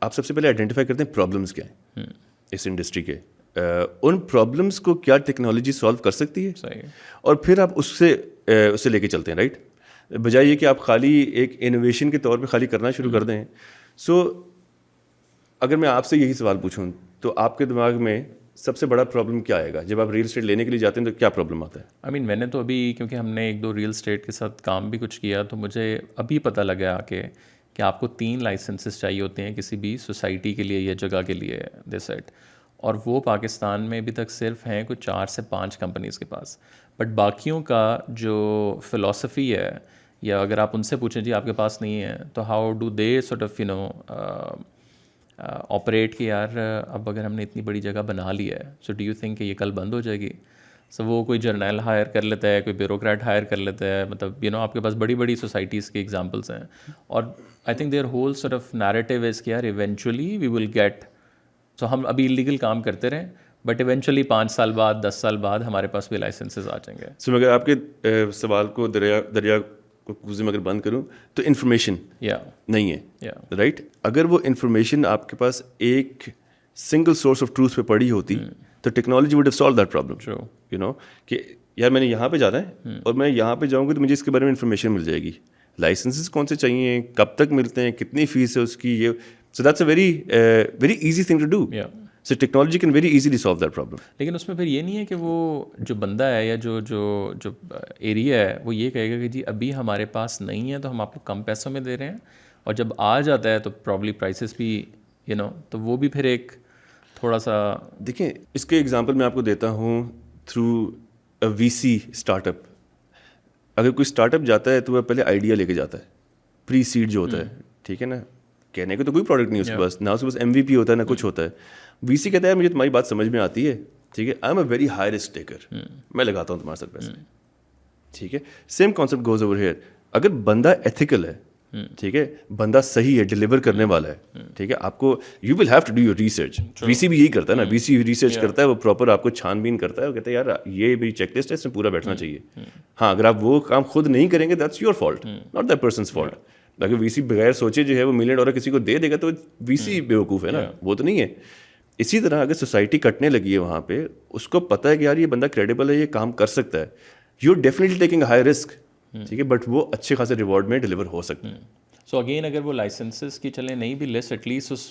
آپ سب سے پہلے آئیڈینٹیفائی کرتے ہیں پرابلمس کیا ہیں اس انڈسٹری کے. ان پرابلمس کو کیا ٹیکنالوجی سالو کر سکتی ہے, صحیح, اور پھر آپ اس سے لے کے چلتے ہیں, رائٹ, بجائے یہ کہ آپ خالی ایک انوویشن کے طور پہ خالی کرنا شروع کر دیں. سو اگر میں آپ سے یہی سوال پوچھوں تو آپ کے دماغ میں سب سے بڑا پرابلم کیا آئے گا جب آپ ریئل اسٹیٹ لینے کے لیے جاتے ہیں, تو کیا پرابلم آتا ہے؟ آئی مین میں نے تو ابھی کیونکہ ہم نے 1-2 ریئل اسٹیٹ کے ساتھ کام بھی کچھ کیا, تو مجھے ابھی پتہ لگا کہ آپ کو 3 لائسنسز چاہیے ہوتے ہیں کسی بھی سوسائٹی کے لیے یا جگہ کے لیے دے سیٹ, اور وہ پاکستان میں ابھی تک صرف ہیں کچھ 4 سے 5 کمپنیز کے پاس. بٹ باقیوں کا جو فلاسفی ہے یا اگر آپ ان سے پوچھیں جی آپ کے پاس نہیں ہے تو how do they sort of operate کہ یار اب اگر ہم نے اتنی بڑی جگہ بنا لی ہے سو ڈو یو تھنک کہ یہ کل بند ہو جائے گی. سو وہ کوئی جرنیل ہائر کر لیتا ہے, کوئی بیوروکریٹ ہائر کر لیتا ہے, مطلب آپ کے پاس بڑی بڑی سوسائٹیز کے ایگزامپلس ہیں. اور I think their whole sort of narrative is کہ یار ایونچولی وی ول گیٹ, سو ہم ابھی انلیگل کام کرتے رہیں بٹ ایونچولی 5 سال بعد 10 سال بعد ہمارے پاس بھی لائسنسز آ جائیں گے. سو میں اگر آپ کے سوال کو دریا کو کوزے میں اگر بند کروں تو انفارمیشن نہیں ہے, رائٹ. اگر وہ انفارمیشن آپ کے پاس ایک سنگل سورس آف ٹروتھ پہ پڑی ہوتی تو technology would have solve that problem. کہ یار میں نے یہاں پہ جانا ہے اور میں یہاں پہ جاؤں گا تو مجھے اس کے بارے میں انفارمیشن مل جائے گی, لائسنسز کون سے چاہیے, کب تک ملتے ہیں, کتنی فیس ہے اس کی, یہ so that's a very easy thing to do. So technology can very easily solve that problem. لیکن اس میں پھر یہ نہیں ہے کہ وہ جو بندہ ہے یا جو ایریا ہے وہ یہ کہے گا کہ جی ابھی ہمارے پاس نہیں ہے تو ہم آپ کو کم پیسوں میں دے رہے ہیں, اور جب آ جاتا ہے تو پرابلی پرائسز بھی تو وہ بھی پھر ایک تھوڑا سا. دیکھیں اس کے ایگزامپل میں آپ کو دیتا ہوں through a we C start up. اگر کوئی اسٹارٹ اپ جاتا ہے تو وہ پہلے آئیڈیا لے کے جاتا ہے, پری سیڈ جو ہوتا ہے, ٹھیک ہے نا, کہنے کو تو کوئی پروڈکٹ نہیں ہے اس کے پاس, نہ اس کے پاس MVP ہوتا ہے نہ کچھ ہوتا ہے. وی سی کہتا ہے مجھے تمہاری بات سمجھ میں آتی ہے, ٹھیک ہے, I am a very high risk taker, میں لگاتا ہوں تمہارے ساتھ پیسے, ٹھیک ہے. Same concept goes over here. اگر بندہ ایتھیکل ہے, ٹھیک ہے, بندہ صحیح ہے, ڈلیور کرنے والا ہے, ٹھیک ہے, آپ کو you will have to do your research. V C بھی یہی کرتا ہے نا, وی سی ریسرچ کرتا ہے, وہ پراپر آپ کو چھان بین کرتا ہے, وہ کہتا ہے یار یہ میری چیک لسٹ ہے, اس میں پورا بیٹھنا چاہیے. ہاں اگر آپ وہ کام خود نہیں کریں گے that's your fault, not that person's fault. اگر وی سی بغیر سوچے جو ہے وہ $1 ملین کسی کو دے دے گا تو وی سی بیوقوف ہے نا, وہ تو نہیں ہے. اسی طرح اگر سوسائٹی کٹنے لگی ہے وہاں پہ, اس کو پتہ ہے کہ یار یہ بندہ کریڈیبل ہے, یہ کام کر سکتا ہے, you are definitely taking high risk, ٹھیک ہے, بٹ وہ اچھے خاصے ریوارڈ میں ڈلیور ہو سکتا ہے. سو اگین اگر وہ لائسنسز کی چلیں نہیں بھی لسٹ, ایٹ لیسٹ اس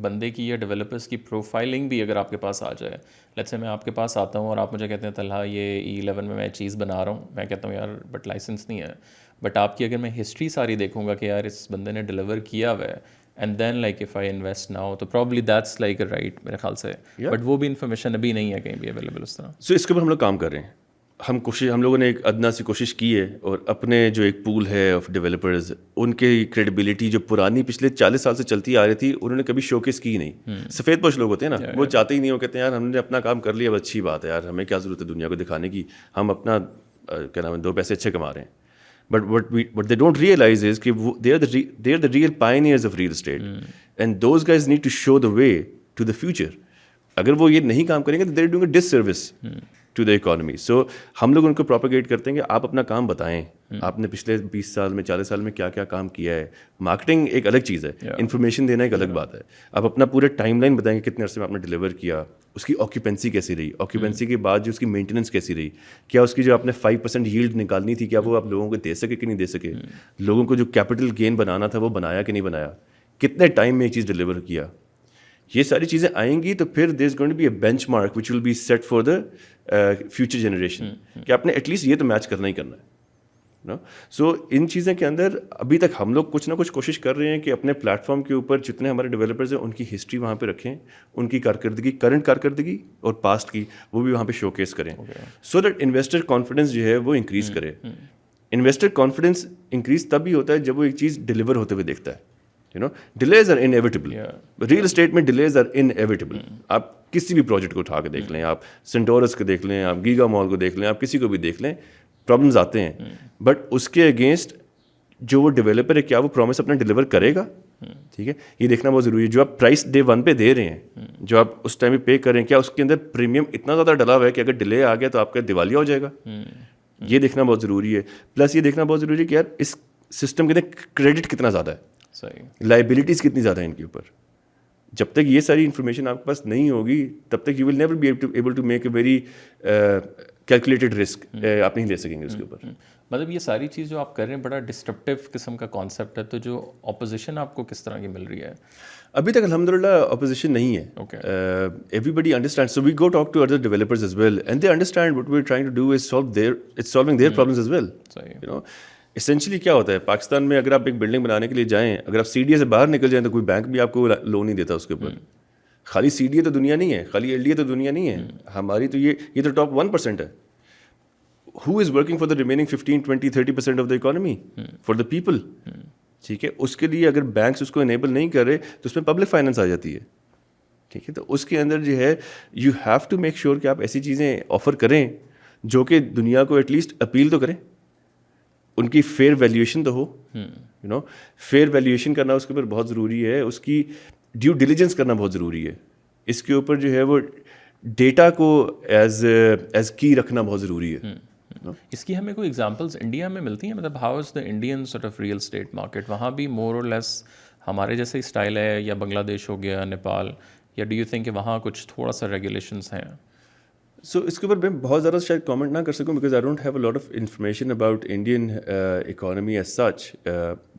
بندے کی یا ڈیولپرس کی پروفائلنگ بھی اگر آپ کے پاس آ جائے. لیٹس سے میں آپ کے پاس آتا ہوں اور آپ مجھے کہتے ہیں طلحہ یہ E11 میں چیز بنا رہا ہوں, میں کہتا ہوں یار بٹ لائسنس نہیں ہے, بٹ آپ کی اگر میں ہسٹری ساری دیکھوں گا کہ یار اس بندے نے ڈلیور کیا ہوا ہے, and then like if I invest now تو probably that's like a right میرے خیال سے. بٹ وہ بھی انفارمیشن ابھی نہیں ہے کہیں بھی اویلیبل اس طرح. سو اس کے اوپر ہم لوگ کام کر رہے ہیں. ہم لوگوں نے ایک ادنا سی کوشش کی ہے, اور اپنے جو ایک پول ہے آف ڈیولپرز, ان کی کریڈیبلٹی جو پرانی پچھلے 40 سال سے چلتی آ رہی تھی, انہوں نے کبھی شوکیس کی نہیں. سفید پوش لوگ ہوتے ہیں نا, وہ چاہتے ہی نہیں, وہ کہتے ہیں یار ہم نے اپنا کام کر لیا, اچھی بات ہے یار, ہمیں کیا ضرورت ہے دنیا کو دکھانے کی, ہم اپنا کیا نام ہے 2 پیسے اچھے کما رہے ہیں. But what they don't realize is کہ they are the real pioneers of real estate, and those guys need to show the way to the future. اگر وہ یہ نہیں کام کریں گے تو they are doing a disservice to the economy. So ہم لوگ ان کو پروپیگیٹ کرتے ہیں کہ آپ اپنا کام بتائیں, آپ نے پچھلے 20 سال میں 40 سال میں کیا کیا کام کیا ہے. مارکیٹنگ ایک الگ چیز ہے, انفارمیشن دینا ایک الگ بات ہے. آپ اپنا پورا ٹائم لائن بتائیں کہ کتنے عرصے میں آپ نے ڈلیور کیا, اس کی آکیوپینسی کیسی رہی, آکیوپینسی کے بعد جو اس کی مینٹیننس کیسی رہی, کیا اس کی جو آپ نے 5% ییلڈ نکالنی تھی کیا وہ آپ لوگوں کو دے سکے کہ نہیں دے سکے, لوگوں کو جو کیپٹل گین بنانا تھا وہ بنایا کہ نہیں بنایا, کتنے ٹائم میں ایک چیز ڈلیور کیا. یہ ساری چیزیں آئیں گی تو پھر there is going to be a benchmark which will be set for the future generation, کہ آپ نے ایٹ لیسٹ یہ تو میچ کرنا ہی کرنا ہے. سو ان چیزیں کے اندر ابھی تک ہم لوگ کچھ نہ کچھ کوشش کر رہے ہیں کہ اپنے پلیٹ فارم کے اوپر جتنے ہمارے ڈیولپرز ہیں ان کی ہسٹری وہاں پہ رکھیں, ان کی کارکردگی, کرنٹ کارکردگی اور پاسٹ کی, وہ بھی وہاں پہ شو کیس کریں, سو دیٹ انویسٹر کانفیڈنس جو ہے وہ انکریز کرے. انویسٹر کانفیڈنس انکریز تب بھی ہوتا ہے جب وہ ایک چیز ڈلیور ہوتے ہوئے دیکھتا ہے. Delays are inevitable, real estate میں ڈیلیز آر انیویٹیبل. آپ کسی بھی پروجیکٹ کو اٹھا کے دیکھ لیں, آپ سینٹورس کو دیکھ لیں, آپ گیگا مال کو دیکھ لیں, آپ کسی کو بھی دیکھ لیں, پرابلمز آتے ہیں. بٹ اس کے اگینسٹ جو وہ ڈیولپر ہے کیا وہ پرومس اپنا ڈلیور کرے گا, ٹھیک ہے, یہ دیکھنا بہت ضروری ہے. جو آپ پرائس ڈے 1 پہ دے رہے ہیں, جو آپ اس ٹائم پہ پے کر رہے ہیں, کیا اس کے اندر پریمیم اتنا زیادہ ڈلا ہوا ہے کہ اگر ڈیلے آ گیا تو آپ کا دیوالیہ ہو جائے گا. یہ دیکھنا بہت ضروری ہے. پلس یہ دیکھنا بہت ضروری ہے کہ یار اس سسٹم کے اندر کریڈٹ کتنا زیادہ ہے, لائبلٹیز کتنی زیادہ ہیں ان کے اوپر. جب تک یہ ساری انفارمیشن آپ کے پاس نہیں ہوگی تب تک you will never be able to make a very calculated risk, آپ نہیں لے سکیں گے اس کے اوپر. مطلب یہ ساری چیز جو آپ کر رہے ہیں بڑا ڈسٹرپٹیو قسم کا کانسیپٹ ہے, تو جو اپوزیشن آپ کو کس طرح کی مل رہی ہے؟ ابھی تک الحمدللہ اپوزیشن نہیں ہے. Everybody understand, so we go talk to other developers as well and they understand what we are trying to do is solving their problems as well. Essentially کیا ہوتا ہے پاکستان میں, اگر آپ ایک بلڈنگ بنانے کے لیے جائیں, اگر آپ CDA سے باہر نکل جائیں تو کوئی بینک بھی آپ کو لون نہیں دیتا اس کے اوپر. خالی CDA تو دنیا نہیں ہے, خالی LDA تو دنیا نہیں ہے, ہماری تو یہ تو ٹاپ 1% ہے. who is working for the remaining 15, 20, 30% of the economy? For the people. ٹھیک ہے, اس کے لیے اگر بینکس اس کو انیبل نہیں کر رہے تو اس میں پبلک فائننس آ جاتی ہے. ٹھیک ہے, تو اس کے اندر جو ہے you have to make sure کہ آپ ایسی چیزیں آفر کریں جو کہ دنیا کو ایٹ لیسٹ اپیل تو کریں, ان کی فیئر ویلیویشن تو ہو. یو نو, فیئر ویلیویشن کرنا اس کے اوپر بہت ضروری ہے, اس کی ڈیو ڈیلیجنس کرنا بہت ضروری ہے, اس کے اوپر جو ہے وہ ڈیٹا کو ایز کی رکھنا بہت ضروری ہے. اس کی ہمیں کوئی ایگزامپلس انڈیا میں ملتی ہیں, مطلب how is the Indian sort of real estate market, وہاں بھی مور اور لیس ہمارے جیسے اسٹائل ہے, یا بنگلہ دیش ہو گیا, نیپال, یا ڈو یو تھنک کہ وہاں کچھ تھوڑا سا ریگولیشنس ہیں؟ سو اس کے اوپر میں بہت زیادہ شاید کامنٹ نہ کر سکوں because I don't have a lot of information about Indian economy as such,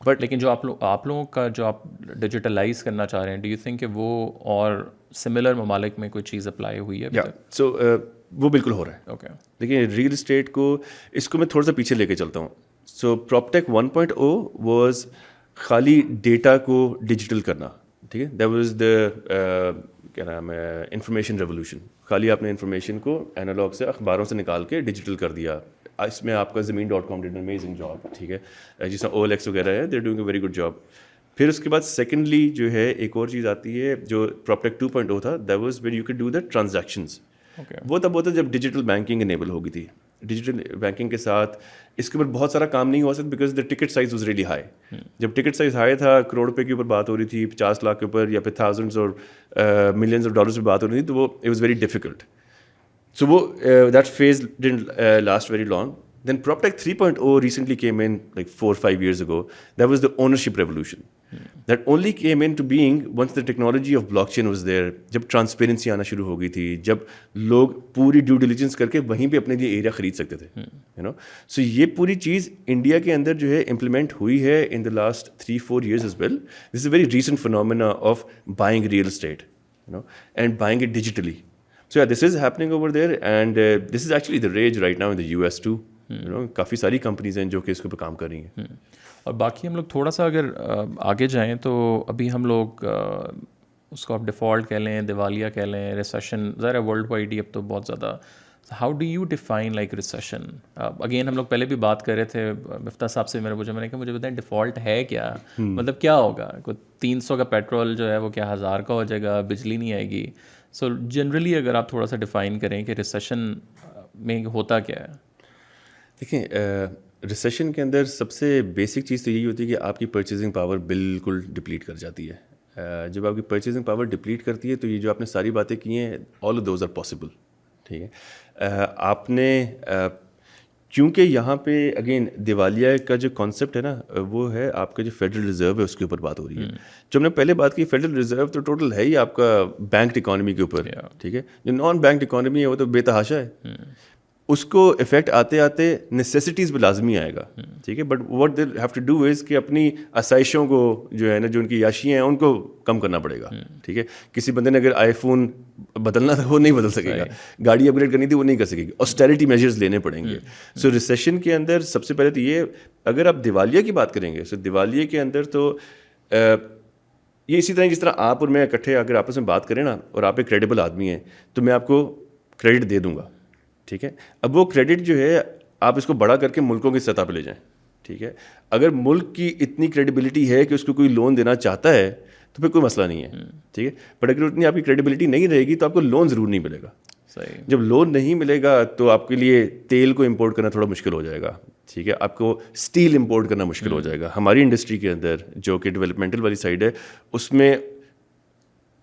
but لیکن جو آپ لوگوں کا جو آپ ڈیجیٹلائز کرنا چاہ رہے ہیں, ڈو یو تھنک کہ وہ اور سملر ممالک میں کوئی چیز اپلائی ہوئی ہے؟ سو وہ بالکل ہو رہا ہے. اوکے, دیکھیں ریئل اسٹیٹ کو اس کو میں تھوڑا سا پیچھے لے کے چلتا ہوں. سو پراپٹیک 1.0 واز خالی ڈیٹا کو ڈیجیٹل کرنا. ٹھیک ہے, دیٹ واز دا کیا نام ہے انفارمیشن ریولیوشن. خالی آپ نے انفارمیشن کو اینالاگ سے اخباروں سے نکال کے ڈیجیٹل کر دیا. اس میں آپ کا زمین.com ڈیڈ این امیزنگ جاب. ٹھیک ہے, جس طرح OLX وغیرہ ہے, they doing a very good job. پھر اس کے بعد سیکنڈلی جو ہے ایک اور چیز آتی ہے جو پراپٹیک 2.0 تھا, that was where you can do the transactions. وہ تب ہوتا جب ڈیجیٹل بینکنگ انیبل ہو گئی تھی. ڈیجیٹل بینکنگ کے ساتھ اس کے اوپر بہت سارا کام نہیں ہوا سکتا because the ticket size was really high. جب ٹکٹ سائز ہائی تھا, کروڑ روپے کے اوپر بات ہو رہی تھی, 50 لاکھ کے اوپر, یا پھر تھاؤزنڈز اور ملینز آف ڈالرز پہ بات ہو رہی تھی, تو وہ اٹ واز ویری ڈیفیکلٹ. سو وہ that phase didn't last very long. Then PropTech 3.0 recently came in like 4-5 years ago. That was the ownership revolution. That only came into being once the technology of blockchain was there. جب transparency آنا شروع ہو گئی تھی, جب لوگ پوری due diligence کر کے وہیں پہ اپنے لیے ایریا خرید سکتے تھے. یو نو, سو یہ پوری چیز انڈیا کے اندر جو ہے امپلیمنٹ ہوئی ہے in the last 3-4 years as well. This is a very recent phenomena of buying real estate, you know, and buying it digitally. So yeah, this is happening over there, and this is actually the rage right now in the US too. کافی ساری companies ہیں جو کہ اس کے اوپر کام کر رہی ہیں. اور باقی ہم لوگ تھوڑا سا اگر آگے جائیں تو ابھی ہم لوگ اس کو آپ ڈیفالٹ کہہ لیں, دیوالیہ کہہ لیں, ریسیشن, ظاہر ہے ورلڈ وائڈ ہی اب تو بہت زیادہ. How do you define like recession? Again ہم لوگ پہلے بھی بات کر رہے تھے مفتاح صاحب سے, میں نے کہا مجھے بتائیں ڈیفالٹ ہے کیا, مطلب کیا ہوگا؟ کوئی 300 کا پیٹرول جو ہے وہ کیا 1000 کا ہو جائے گا, بجلی نہیں آئے گی؟ سو جنرلی اگر آپ تھوڑا سا ڈیفائن کریں کہ ریسیشن میں ہوتا کیا ہے. دیکھیں, ریسیشن کے اندر سب سے بیسک چیز تو یہی ہوتی ہے کہ آپ کی پرچیزنگ پاور بالکل ڈپلیٹ کر جاتی ہے. جب آپ کی پرچیزنگ پاور ڈپلیٹ کرتی ہے تو یہ جو آپ نے ساری باتیں کی ہیں, all of those are possible. ٹھیک ہے, آپ نے کیونکہ یہاں پہ اگین دیوالیہ کا جو کانسیپٹ ہے نا, وہ ہے آپ کا جو فیڈرل ریزرو ہے اس کے اوپر بات ہو رہی ہے. جو ہم نے پہلے بات کی, فیڈرل ریزرو تو ٹوٹل ہے ہی آپ کا بینک اکانومی کے اوپر. ٹھیک ہے, جو نان بینک اکانومی ہے وہ تو بے تحاشا ہے. اس کو افیکٹ آتے آتے نیسیسٹیز پہ لازمی آئے گا. ٹھیک ہے, but what they have to do is کہ اپنی آسائشوں کو جو ہے نا, جو ان کی یاشیاں ہیں ان کو کم کرنا پڑے گا. ٹھیک ہے, کسی بندے نے اگر آئی فون بدلنا تھا وہ نہیں بدل سکے گا, گاڑی اپ گریڈ کرنی تھی وہ نہیں کر سکے گی, آسٹیرٹی میجرز لینے پڑیں گے. سو ریسیشن کے اندر سب سے پہلے تو یہ, اگر آپ دیوالیہ کی بات کریں گے, سو دیوالیہ کے اندر تو یہ اسی طرح جس طرح آپ اور میں اکٹھے اگر آپس میں بات کریں نا, اور آپ ایک کریڈیبل آدمی ہیں, تو میں آپ کو کریڈٹ دے دوں گا. ٹھیک ہے, اب وہ کریڈٹ جو ہے آپ اس کو بڑا کر کے ملکوں کی سطح پہ لے جائیں. ٹھیک ہے, اگر ملک کی اتنی کریڈیبلٹی ہے کہ اس کو کوئی لون دینا چاہتا ہے تو پھر کوئی مسئلہ نہیں ہے. ٹھیک ہے, بٹ اگر اتنی آپ کی کریڈیبلٹی نہیں رہے گی تو آپ کو لون ضرور نہیں ملے گا. جب لون نہیں ملے گا تو آپ کے لیے تیل کو امپورٹ کرنا تھوڑا مشکل ہو جائے گا. ٹھیک ہے, آپ کو اسٹیل امپورٹ کرنا مشکل ہو جائے گا. ہماری انڈسٹری کے اندر جو کہ ڈیولپمنٹل والی سائڈ ہے, اس میں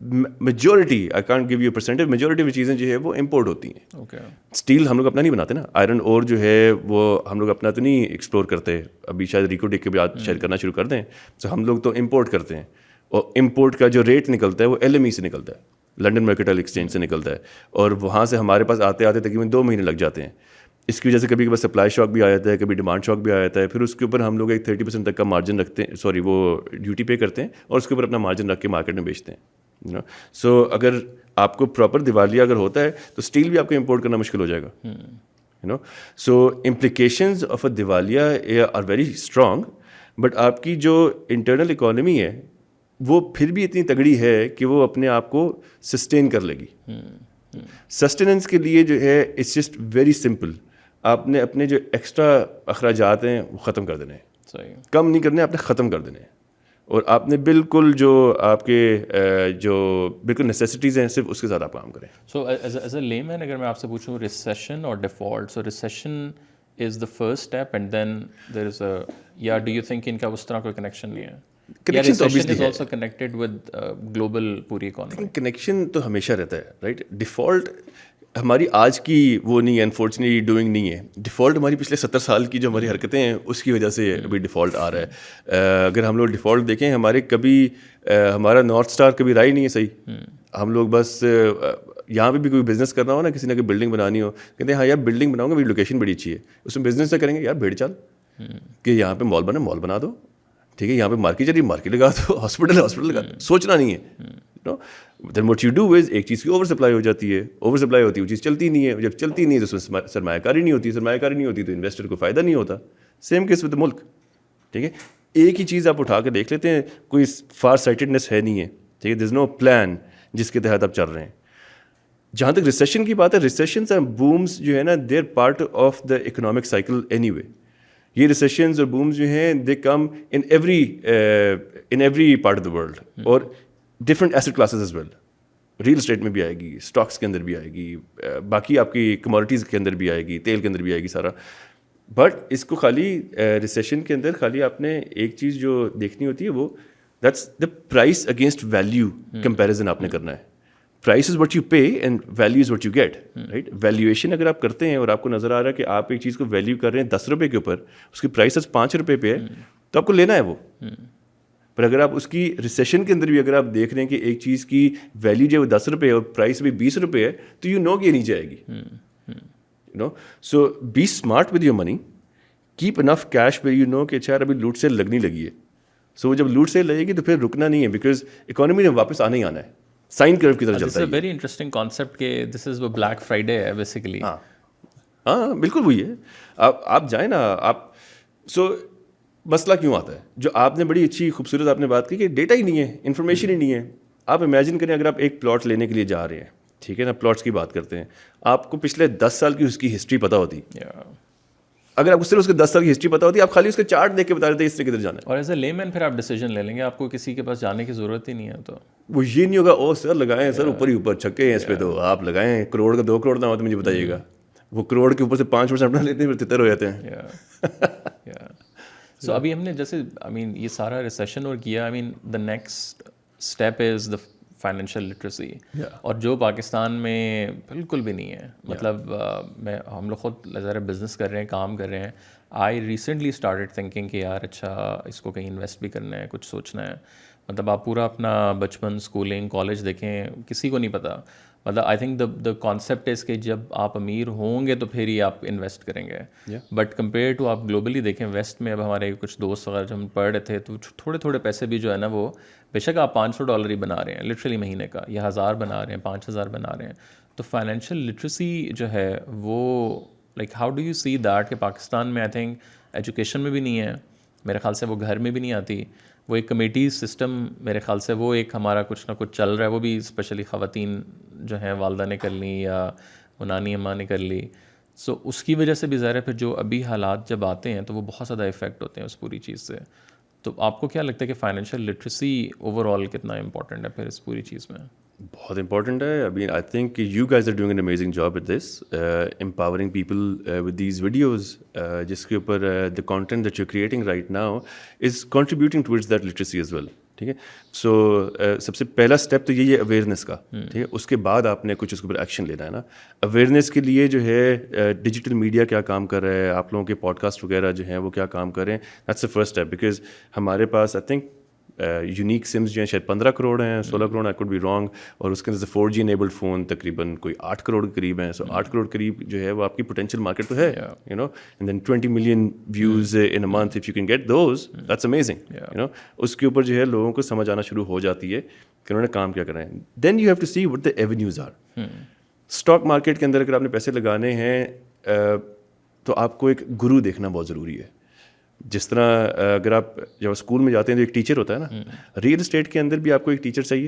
majority, I can't give you percentage, majority میں چیزیں جو ہے وہ امپورٹ ہوتی ہیں. اسٹیل ہم لوگ اپنا نہیں بناتے نا, آئرن اور جو ہے وہ ہم لوگ اپنا تو نہیں ایکسپلور کرتے. ابھی شاید ریکو ڈیک کے بھی شاید کرنا شروع کر دیں. تو ہم لوگ تو امپورٹ کرتے ہیں, اور امپورٹ کا جو ریٹ نکلتا ہے وہ LME سے نکلتا ہے, لنڈن مرکینٹائل ایکسچینج سے نکلتا ہے, اور وہاں سے ہمارے پاس آتے آتے تقریباً 2 مہینے لگ جاتے ہیں. اس کی وجہ سے کبھی کبھی سپلائی شاک بھی آ جاتا ہے, کبھی ڈیمانڈ شاک بھی آ جاتا ہے. پھر اس کے اوپر ہم لوگ ایک 30% تک کا مارجن رکھتے ہیں, سوری وہ ڈیوٹی پے کرتے ہیں, اور اس کے اوپر اپنا مارجن رکھ کے مارکیٹ میں بیچتے ہیں. سو اگر آپ کو پراپر دیوالیہ اگر ہوتا ہے تو اسٹیل بھی آپ کو امپورٹ کرنا مشکل ہو جائے گا. سو امپلیکیشنز آف اے دیوالیہ آر ویری اسٹرانگ, بٹ آپ کی جو انٹرنل اکانومی ہے وہ پھر بھی اتنی تگڑی ہے کہ وہ اپنے آپ کو سسٹین کر لے گی. سسٹیننس کے لیے جو ہے اٹس جسٹ ویری سمپل, آپ نے اپنے جو ایکسٹرا اخراجات ہیں وہ ختم کر دینے ہیں. صحیح. کم نہیں کرنے, آپ نے ختم کر دینے ہیں. اور آپ نے بالکل جو آپ کے جو بالکل نیسیسٹیز ہیں صرف اس کے ساتھ آپ کام کریں. سو ایز اے لے مین اگر میں آپ سے پوچھوں ریسیشن اور default, so recession is the first step and then there is a, یا ڈو یو تھنک ان کا اس طرح کوئی کنیکشن نہیں ہے؟ کنیکشن تو obviously ہے. آلسو کنیکٹڈ ود گلوبل پوری اکانومی. کنیکشن تو ہمیشہ رہتا ہے, رائٹ. ڈیفالٹ ہماری آج کی وہ نہیں ہے, انفارچونیٹلی ڈوئنگ نہیں ہے. ڈیفالٹ ہماری پچھلے 70 سال کی جو ہماری حرکتیں ہیں اس کی وجہ سے ابھی ڈیفالٹ آ رہا ہے. اگر ہم لوگ ڈیفالٹ دیکھیں, ہمارے کبھی ہمارا نارتھ اسٹار کبھی رہا ہی نہیں ہے صحیح. ہم لوگ بس یہاں پہ بھی کوئی بزنس کرنا ہو نا, کسی نے کوئی بلڈنگ بنانی ہو, کہتے ہیں ہاں یار بلڈنگ بناؤں گا, میری لوکیشن بڑی اچھی ہے. اس میں بزنس نہ کریں گے, یار بھیڑ چال کہ یہاں پہ مال بنا دو, ٹھیک ہے, یہاں پہ مارکیٹ چلیے مارکیٹ لگا دو, ہاسپٹل لگا دو. سوچنا نہیں ہے. دین واٹ یو ڈو از, ایک چیز کی اوور سپلائی ہو جاتی ہے, اوور سپلائی ہوتی ہے, وہ چیز چلتی نہیں ہے. جب چلتی نہیں ہے تو اس میں سرمایہ کاری نہیں ہوتی, سرمایہ کاری نہیں ہوتی تو انویسٹر کو فائدہ نہیں ہوتا. سیم کیس ود ملک, ٹھیک ہے. ایک ہی چیز آپ اٹھا کے دیکھ لیتے ہیں, کوئی فار سائٹڈنیس ہے نہیں ہے, ٹھیک ہے. دیر از نو پلان جس کے تحت آپ چل رہے ہیں. جہاں تک ریسیشن کی بات ہے, ریسیشنز اینڈ بومز جو ہے نا, they are part of the economic cycle anyway. یہ ریسیشنز اور بومز جو ہیں they come in every part of the world, اور different asset classes as well. Real estate میں بھی آئے گی, اسٹاکس کے اندر بھی آئے گی, باقی آپ کی کموڈیٹیز کے اندر بھی آئے گی, تیل کے اندر بھی آئے گی سارا. بٹ اس کو خالی ریسیشن کے اندر خالی آپ نے ایک چیز جو دیکھنی ہوتی ہے, وہ that's the price against value comparison آپ نے کرنا ہے. Price is what you pay and value is what you get, right. Valuation اگر آپ کرتے ہیں اور آپ کو نظر آ رہا ہے کہ آپ ایک چیز کو ویلیو کر رہے ہیں 10 روپے کے اوپر, اس کی پرائس 5 روپے پہ ہے, تو آپ کو لینا ہے وہ. پر اگر آپ اس کی ریسیشن کے اندر بھی اگر آپ دیکھ رہے ہیں کہ ایک چیز کی ویلیو جو ہے وہ 10 روپے ہے اور پرائس بھی 20 روپے ہے, تو یو نو کہ یہ نہیں جائے گی. So be smart with your money, keep enough cash where you know کہ اچھا ابھی لوٹ سیل لگنی لگی ہے. سو جب لوٹ سیل لگے گی تو پھر رکنا نہیں ہے, بیکاز اکانومی نے واپس آنا ہی آنا ہے, سائن کرو کی طرف چلتا ہے. ویری انٹرسٹنگ کانسیپٹ کہ دس از وہ بلیک فرائیڈے ہے بیسیکلی. ہاں بالکل وہی ہے. آپ جائیں نا, آپ سو مسئلہ کیوں آتا ہے, جو آپ نے بڑی اچھی خوبصورت آپ نے بات کی کہ ڈیٹا ہی نہیں ہے, انفارمیشن ہی نہیں ہے. آپ امیجن کریں اگر آپ ایک پلاٹ لینے کے لیے جا رہے ہیں, ٹھیک ہے نا, پلاٹس کی بات کرتے ہیں, آپ کو پچھلے 10 سال کی اس کی ہسٹری پتہ ہوتی. اگر آپ کو صرف اس کے 10 سال کی ہسٹری پتہ ہوتی, آپ خالی اس کا چارٹ دیکھ کے بتا دیتے اس سے کدھر جانا ہے. اور ایز اے لے مین پھر آپ ڈیسیجن لے لیں گے, آپ کو کسی کے پاس جانے کی ضرورت ہی نہیں ہے. تو وہ یہ نہیں ہوگا او سر لگائیں سر اوپر ہی اوپر چھکے ہیں اس پہ, تو آپ لگائیں, کروڑ کا 2 کروڑ نہ ہو تو مجھے بتائیے گا. وہ کروڑ کے اوپر سے 5% اپنا لیتے ہیں, پھر تتر ہو جاتے ہیں. سو ابھی ہم نے جیسے یہ سارا ریسیشن اور کیا, the next step is the financial literacy, اور جو پاکستان میں بالکل بھی نہیں ہے. مطلب ہم لوگ خود ظاہر بزنس کر رہے ہیں, کام کر رہے ہیں. آئی ریسنٹلی اسٹارٹیڈ تھنکنگ کہ یار اچھا اس کو کہیں انویسٹ بھی کرنا ہے, کچھ سوچنا ہے. مطلب آپ پورا اپنا بچپن, اسکولنگ, کالج دیکھیں, کسی کو نہیں پتہ. مطلب آئی تھنک دا کانسیپٹ از کہ جب آپ امیر ہوں گے تو پھر ہی آپ انویسٹ کریں گے. بٹ کمپیئر ٹو آپ گلوبلی دیکھیں ویسٹ میں, اب ہمارے کچھ دوست وغیرہ جو ہم پڑھ رہے تھے, تو تھوڑے تھوڑے پیسے بھی جو ہے نا, وہ بے شک آپ $500 ہی بنا رہے ہیں لٹرلی مہینے کا, یا 1000 بنا رہے ہیں, 5000 بنا رہے ہیں. تو فائنینشیل لٹریسی جو ہے وہ like how do you see that کہ پاکستان میں آئی تھنک ایجوکیشن میں بھی نہیں ہے, میرے خیال سے وہ گھر میں بھی نہیں آتی. وہ ایک کمیٹی سسٹم میرے خیال سے وہ ایک ہمارا کچھ نہ کچھ چل رہا ہے, وہ بھی اسپیشلی خواتین جو ہیں والدہ نے کر لی یا وہ نانی اماں نے کر لی. سو اس کی وجہ سے بھی ظاہر ہے پھر جو ابھی حالات جب آتے ہیں تو وہ بہت زیادہ افیکٹ ہوتے ہیں اس پوری چیز سے. تو آپ کو کیا لگتا ہے کہ فائنینشیل لٹریسی اوور آل کتنا امپورٹنٹ ہے پھر اس پوری چیز میں؟ بہت امپورٹنٹ ہے. I think you guys are doing an amazing job with this, empowering people with these videos, جس کے اوپر the content that you creating right now is contributing towards that literacy as well. ٹھیک ہے. سو سب سے پہلا step تو یہی ہے اویئرنیس کا. ٹھیک ہے. اس کے بعد آپ نے کچھ اس کے اوپر ایکشن لینا ہے نا. اویئرنیس کے لیے جو ہے ڈیجیٹل میڈیا کیا کام کر رہا ہے, آپ لوگوں کے پوڈ کاسٹ وغیرہ جو ہیں وہ کیا کام کر رہے ہیں, that's the first step. Because ہمارے پاس آئی تھنک یونیک سمز جو ہیں شاید 15 کروڑ ہیں, 16 crore, I could be wrong, اور اس کے اندر سے 4G انیبلڈ فون تقریباً کوئی 8 کروڑ کے قریب ہیں. سو 8 کروڑ قریب جو ہے وہ آپ کی پوٹینشیل مارکیٹ تو ہے, you know. And then 20 million views in a month, if you can get those, that's amazing, you know. اس کے اوپر جو ہے لوگوں کو سمجھ آنا شروع ہو جاتی ہے کہ انہوں نے کام کیا کرنا ہے. Then you have to see what the avenues are. Stock market کے اندر اگر آپ نے پیسے لگانے ہیں تو آپ کو ایک گرو دیکھنا بہت ضروری ہے. جس طرح اگر آپ جب اسکول میں جاتے ہیں تو ایک ٹیچر ہوتا ہے نا, ریئل اسٹیٹ کے اندر بھی آپ کو ایک ٹیچر چاہیے,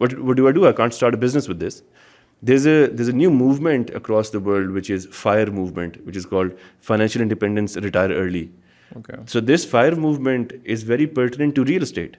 What do I do? I can't start a business with this. There's a new movement across the world which is FIRE movement, which is called Financial Independence Retire Early. Okay. So this FIRE movement is very pertinent to real estate.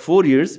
4 years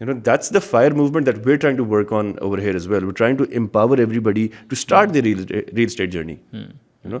You know, that's the FIRE movement that we're trying to work on over here as well. We're trying to empower everybody to start their real estate journey. You know,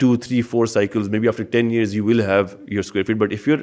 2, 3, 4 cycles, maybe after 10 years you will have your square feet. But if you're,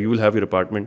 you will have your apartment.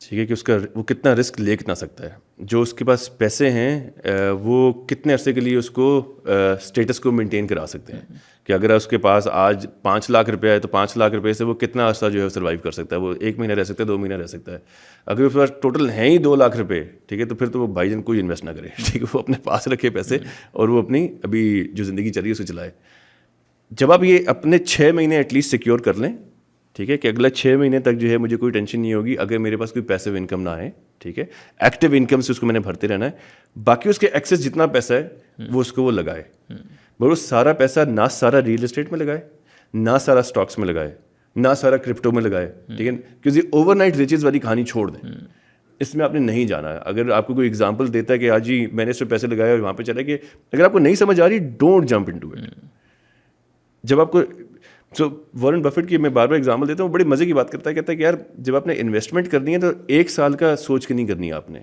ٹھیک ہے کہ اس کا وہ کتنا risk لے کتنا سکتا ہے. جو اس کے پاس پیسے ہیں وہ کتنے عرصے کے لیے اس کو اسٹیٹس کو مینٹین کرا سکتے ہیں, کہ اگر اس کے پاس آج 5 لاکھ روپے ہے تو 5 لاکھ روپے سے وہ کتنا عرصہ جو ہے سروائیو کر سکتا ہے. وہ 1 مہینہ رہ سکتا ہے, 2 مہینہ رہ سکتا ہے. اگر اس کے پاس ٹوٹل ہیں ہی 2 لاکھ روپے, ٹھیک ہے, تو پھر تو وہ بھائی جان کوئی انویسٹ نہ کرے, ٹھیک ہے, وہ اپنے پاس رکھے پیسے اور وہ اپنی ابھی جو زندگی چل رہی ہے اسے چلائے. جب آپ یہ اپنے 6 مہینے ایٹ لیسٹ سیکیور کر لیں, ٹھیک ہے, کہ اگلا 6 مہینے تک جو ہے مجھے کوئی ٹینشن نہیں ہوگی اگر میرے پاس کوئی پیسیو انکم نہ آئے, ٹھیک ہے, ایکٹیو انکم سے اس کو میں نے بھرتے رہنا ہے. باقی اس کے ایکسیس جتنا پیسہ ہے وہ اس کو وہ لگائے, مگر وہ سارا پیسہ نہ سارا ریئل اسٹیٹ میں لگائے, نہ سارا اسٹاکس میں لگائے, نہ سارا کرپٹو میں لگائے, ٹھیک ہے, کیونکہ اوور نائٹ ریچز والی کہانی چھوڑ دیں. اس میں آپ نے نہیں جانا ہے. اگر آپ کو کوئی ایگزامپل دیتا ہے کہ آج جی میں نے اس پہ پیسے لگائے اور وہاں پہ چلا گیا, اگر آپ کو نہیں سمجھ آ رہی ڈونٹ جمپ انٹو اٹ. جب آپ کو وارن بفیٹ کی میں بار بار ایگزامپل دیتا ہوں, بڑے مزے کی بات کرتا ہے, کہتا ہے کہ یار جب آپ نے انویسٹمنٹ کرنی ہے تو 1 سال کا سوچ کے نہیں کرنی ہے آپ نے,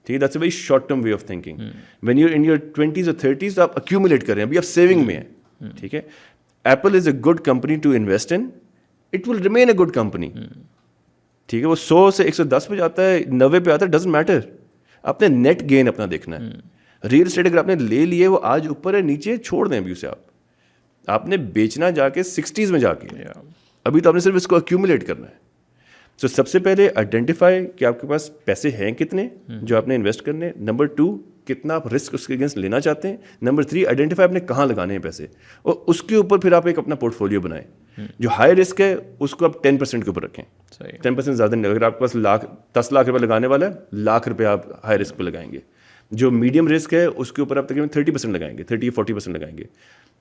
ٹھیک ہے, that's a very short term way of thinking. When you in your 20s اور 30s تو آپ اکیومولیٹ کر رہے ہیں, ابھی آپ سیونگ میں ہیں, ٹھیک ہے. Apple is a good company to invest in, it will remain a good company, ٹھیک ہے. وہ 100 سے 110 پہ جاتا ہے, 90 پہ آتا ہے, ڈزنٹ میٹر. آپ نے نیٹ گین اپنا دیکھنا ہے. ریئل اسٹیٹ اگر آپ نے لے لیے, وہ آج اوپر ہے نیچے چھوڑ دیں ابھی اسے, آپ نے بیچنا جا کے 60s میں جا کے, ابھی تو آپ نے صرف اس کو ایکیومولیٹ کرنا ہے. سو سب سے پہلے آئیڈینٹیفائی کہ آپ کے پاس پیسے ہیں کتنے جو آپ نے انویسٹ کرنے. نمبر 2, کتنا آپ رسک اس کے اگینسٹ لینا چاہتے ہیں. نمبر 3, آئیڈینٹیفائی آپ نے کہاں لگانے ہیں پیسے, اور اس کے اوپر پھر آپ ایک اپنا پورٹ فولیو بنائیں. جو ہائی رسک ہے اس کو آپ 10% کے اوپر رکھیں. 10% زیادہ نہیں. اگر آپ کے پاس 10 لاکھ روپے لگانے والا ہے, 1 لاکھ روپے آپ ہائی رسک پہ لگائیں گے. جو میڈیم رسک ہے اس کے اوپر آپ تقریباً 30% لگائیں گے, 30-40% لگائیں گے.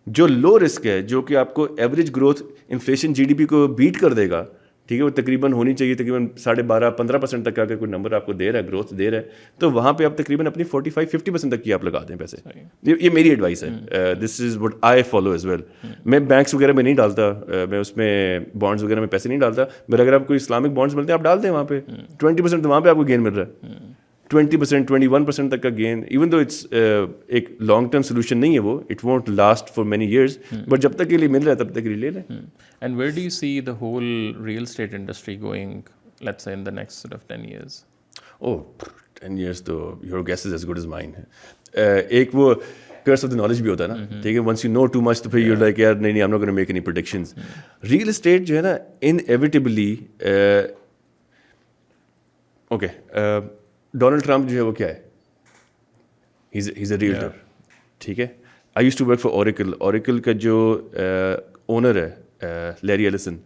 جو لو رسک ہے, جو کہ آپ کو ایوریج گروتھ انفلیشن GDP کو بیٹ کر دے گا, ٹھیک ہے, وہ تقریباً ہونی چاہیے تقریباً 12.5-15% تک کا اگر کوئی نمبر آپ کو دے رہا ہے, گروتھ دے رہا ہے, تو وہاں پہ آپ تقریباً اپنی 45-50% تک کی آپ لگا دیں پیسے. یہ میری ایڈوائس ہے, this is what I follow as well. میں بینکس وغیرہ میں نہیں ڈالتا, میں اس میں بانڈس وغیرہ میں پیسے نہیں ڈالتا, مگر اگر آپ کو اسلامک بانڈس ملتے ہیں آپ ڈال دیں وہاں پہ. 20% وہاں پہ آپ کو گین مل رہا ہے, 20%, 21% تک کا گین. ایون دو اٹس ایک لانگ ٹرم سولوشن نہیں ہے وہ, it won't last for many years, but جب تک کے لیے مل رہا ہے تب تک کے لیے لے لیں. And where do you see the whole real estate industry going, let's say in the next sort of 10 years? Oh 10 years تو your guess is as good as mine ہے. ایک وہ curse of the knowledge بھی ہوتا ہے نا, ٹھیک ہے, once you know too much تو پھر یو لائک یار نہیں I'm not going to make any predictions. Real estate جو ہے نا انیویٹیبلی, اوکے, ڈونلڈ ٹرمپ جو ہے وہ کیا ہے, he's a realtor, ٹھیک ہے. I used to work for Oracle. Oracle کا جو اونر ہے Larry Allison,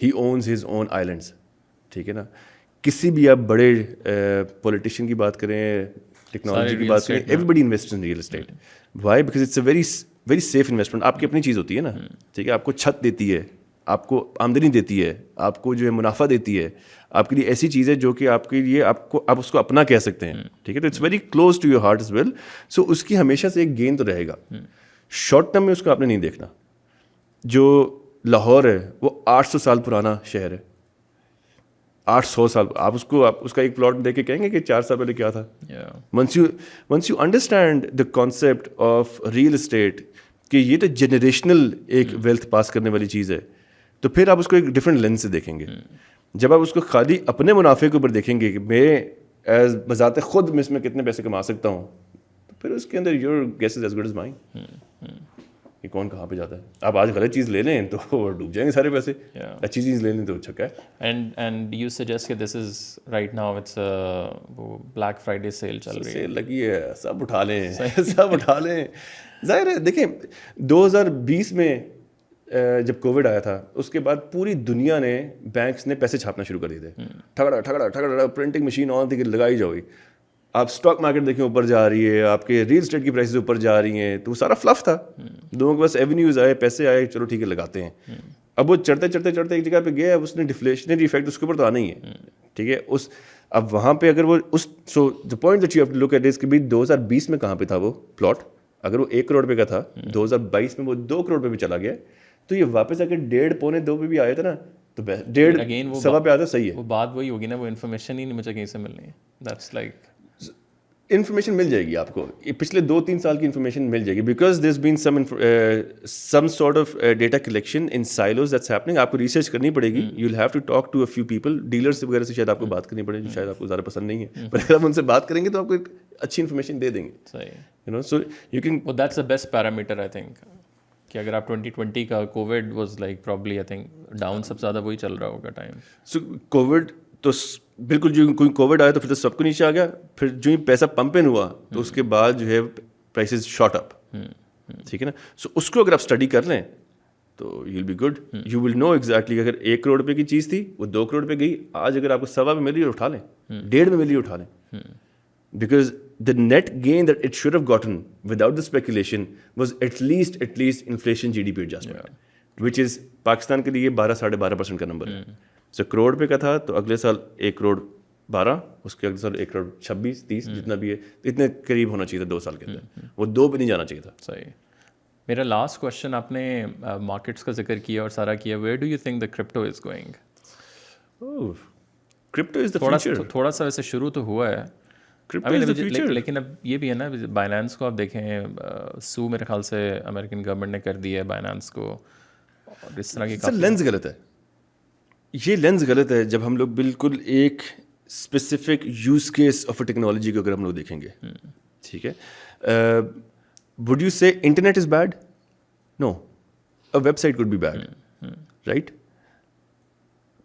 he owns his own islands, ٹھیک ہے نا. کسی بھی آپ بڑے پولیٹیشین کی بات کریں, ٹیکنالوجی کی بات کریں, everybody invests in real estate. Why? Because it's a very safe investment. آپ کی اپنی چیز ہوتی ہے نا, ٹھیک ہے, آپ کو چھت دیتی ہے, آپ کو آمدنی دیتی ہے, آپ کو جو ہے منافع دیتی ہے, آپ کے لیے ایسی چیز ہے جو کہ آپ کے لیے آپ اس کو اپنا کہہ سکتے ہیں, ٹھیک ہے. تو it's very close to your heart as well. So اس کی ہمیشہ سے ایک گین تو رہے گا. شارٹ ٹرم میں اس کو آپ نے نہیں دیکھنا. جو لاہور ہے وہ 800 سال پرانا شہر ہے, 800 سال. آپ اس کا ایک پلاٹ دیکھ کے کہیں گے کہ 4 سال پہلے کیا تھا. Once you understand the concept of real estate کہ یہ تو جنریشنل ایک ویلتھ پاس کرنے والی چیز ہے, تو پھر آپ اس کو ایک ڈفرینٹ لینس سے دیکھیں گے. جب آپ اس کو خالی اپنے منافع کے اوپر دیکھیں گے کہ میں ایز بذات خود میں اس میں کتنے پیسے کما سکتا ہوں, تو پھر اس کے اندر your guess is as good as mine. یہ کون کہاں پہ جاتا ہے. آپ آج غلط چیز لے لیں تو ڈوب جائیں گے سارے پیسے, اچھی چیز لے لیں تو چھکا ہے. اینڈ یو سجیسٹ کہ this is right now it's وہ بلیک فرائیڈے سیل چل رہی ہے, سیل لگی ہے, سب اٹھا لیں, سب اٹھا لیں. ظاہر ہے دیکھیں 2020 میں جب کووڈ آیا تھا, اس کے بعد پوری دنیا نے بینکس نے پیسے چھاپنا شروع کر دیے تھے. ٹھگڑا پرنٹنگ مشین آن تھی کہ لگائی جاؤ گی. آپ اسٹاک مارکیٹ دیکھیں اوپر جا رہی ہے, آپ کے ریئل اسٹیٹ کی پرائسز اوپر جا رہی ہیں, تو وہ سارا فلف تھا. لوگوں کے پاس ایونیوز آئے, پیسے آئے, چلو ٹھیک ہے لگاتے ہیں. اب وہ چڑھتے ایک جگہ پہ گیا, اس نے ڈیفلیشنری ایفیکٹ اس کے اوپر تو آنا ہی ہے, ٹھیک ہے. اب وہاں پہ اگر وہ so the point that you have to look at is کہ بھائی 2020 میں کہاں پہ تھا وہ پلاٹ. اگر وہ 1 کروڑ روپے کا تھا, 2022 میں وہ 2 کروڑ روپے پہ چلا گیا, تو یہ واپس اگر 1.5-2 پہ بھی آیا تھا نا, تو 1.5 سوا پہ آتا صحیح ہے. وہ بات وہی ہوگی نا, وہ انفارمیشن ہی نہیں مجھے کہیں سے ملنی ہے. دیٹس لائک انفارمیشن مل جائے گی آپ کو, پچھلے 2-3 سال کی انفارمیشن مل جائے گی, because there is been some sort of data collection in silos that's happening. آپ کو ریسرچ کرنی پڑے گی, you will have to talk to a few people, dealers وغیرہ سے شاید آپ کو بات کرنی پڑے جو شاید آپ کو زیادہ پسند نہیں ہے, پر اگر آپ ان سے بات کریں گے تو آپ کو ایک اچھی انفارمیشن دے دیں گے. صحیح, so you can, that's the best parameter I think, کہ اگر آپ 2020 کا COVID was like probably I think down سب سے زیادہ وہی چل رہا ہوگا ٹائم. سو کووڈ تو بالکل, جو کوئی کووڈ آیا تو پھر تو سب کو نیچے آ گیا, پھر جو ہی پیسہ پمپ ان ہوا تو اس کے بعد جو ہے پرائسز شاٹ اپ, ٹھیک ہے نا. سو اس کو اگر آپ اسٹڈی کر لیں تو you will be good, you will know exactly اگر 1 کروڑ روپے کی چیز تھی وہ 2 کروڑ روپے گئی, آج اگر آپ کو 1.25 میں مل رہی ہے اٹھا لیں, 1.5 میں مل رہی ہے اٹھا لیں, because the net gain that it should have gotten without the speculation was at least inflation GDP adjustment, which is Pakistan کے لیے 12-12.5% کا نمبر ہے. سو کروڑ روپے کا تھا تو اگلے سال 1 کروڑ 12, اس کے اگلے سال 1 کروڑ 26-30 جتنا بھی ہے اتنے قریب ہونا چاہیے تھا 2 سال کے اندر, وہ 2 پہ نہیں جانا چاہیے تھا. صحیح. میرا لاسٹ کوشچن, آپ نے مارکیٹس کا ذکر کیا اور سارا کیا, where do you think the crypto is going? Crypto is the future. تھوڑا سا ویسے شروع تو ہوا ہے, لیکن اب یہ بھی ہے نا, بائنانس کو آپ دیکھیں, سو میرے خیال سے امریکن گورنمنٹ نے کر دیا ہے بائنانس کو, اور اس طرح کی لینس غلط ہے. یہ لینس غلط ہے جب ہم لوگ بالکل ایک specific use case of a technology کو اگر ہم لوگ دیکھیں گے, ٹھیک ہے. Would you say internet is bad? No, a website could be bad, right.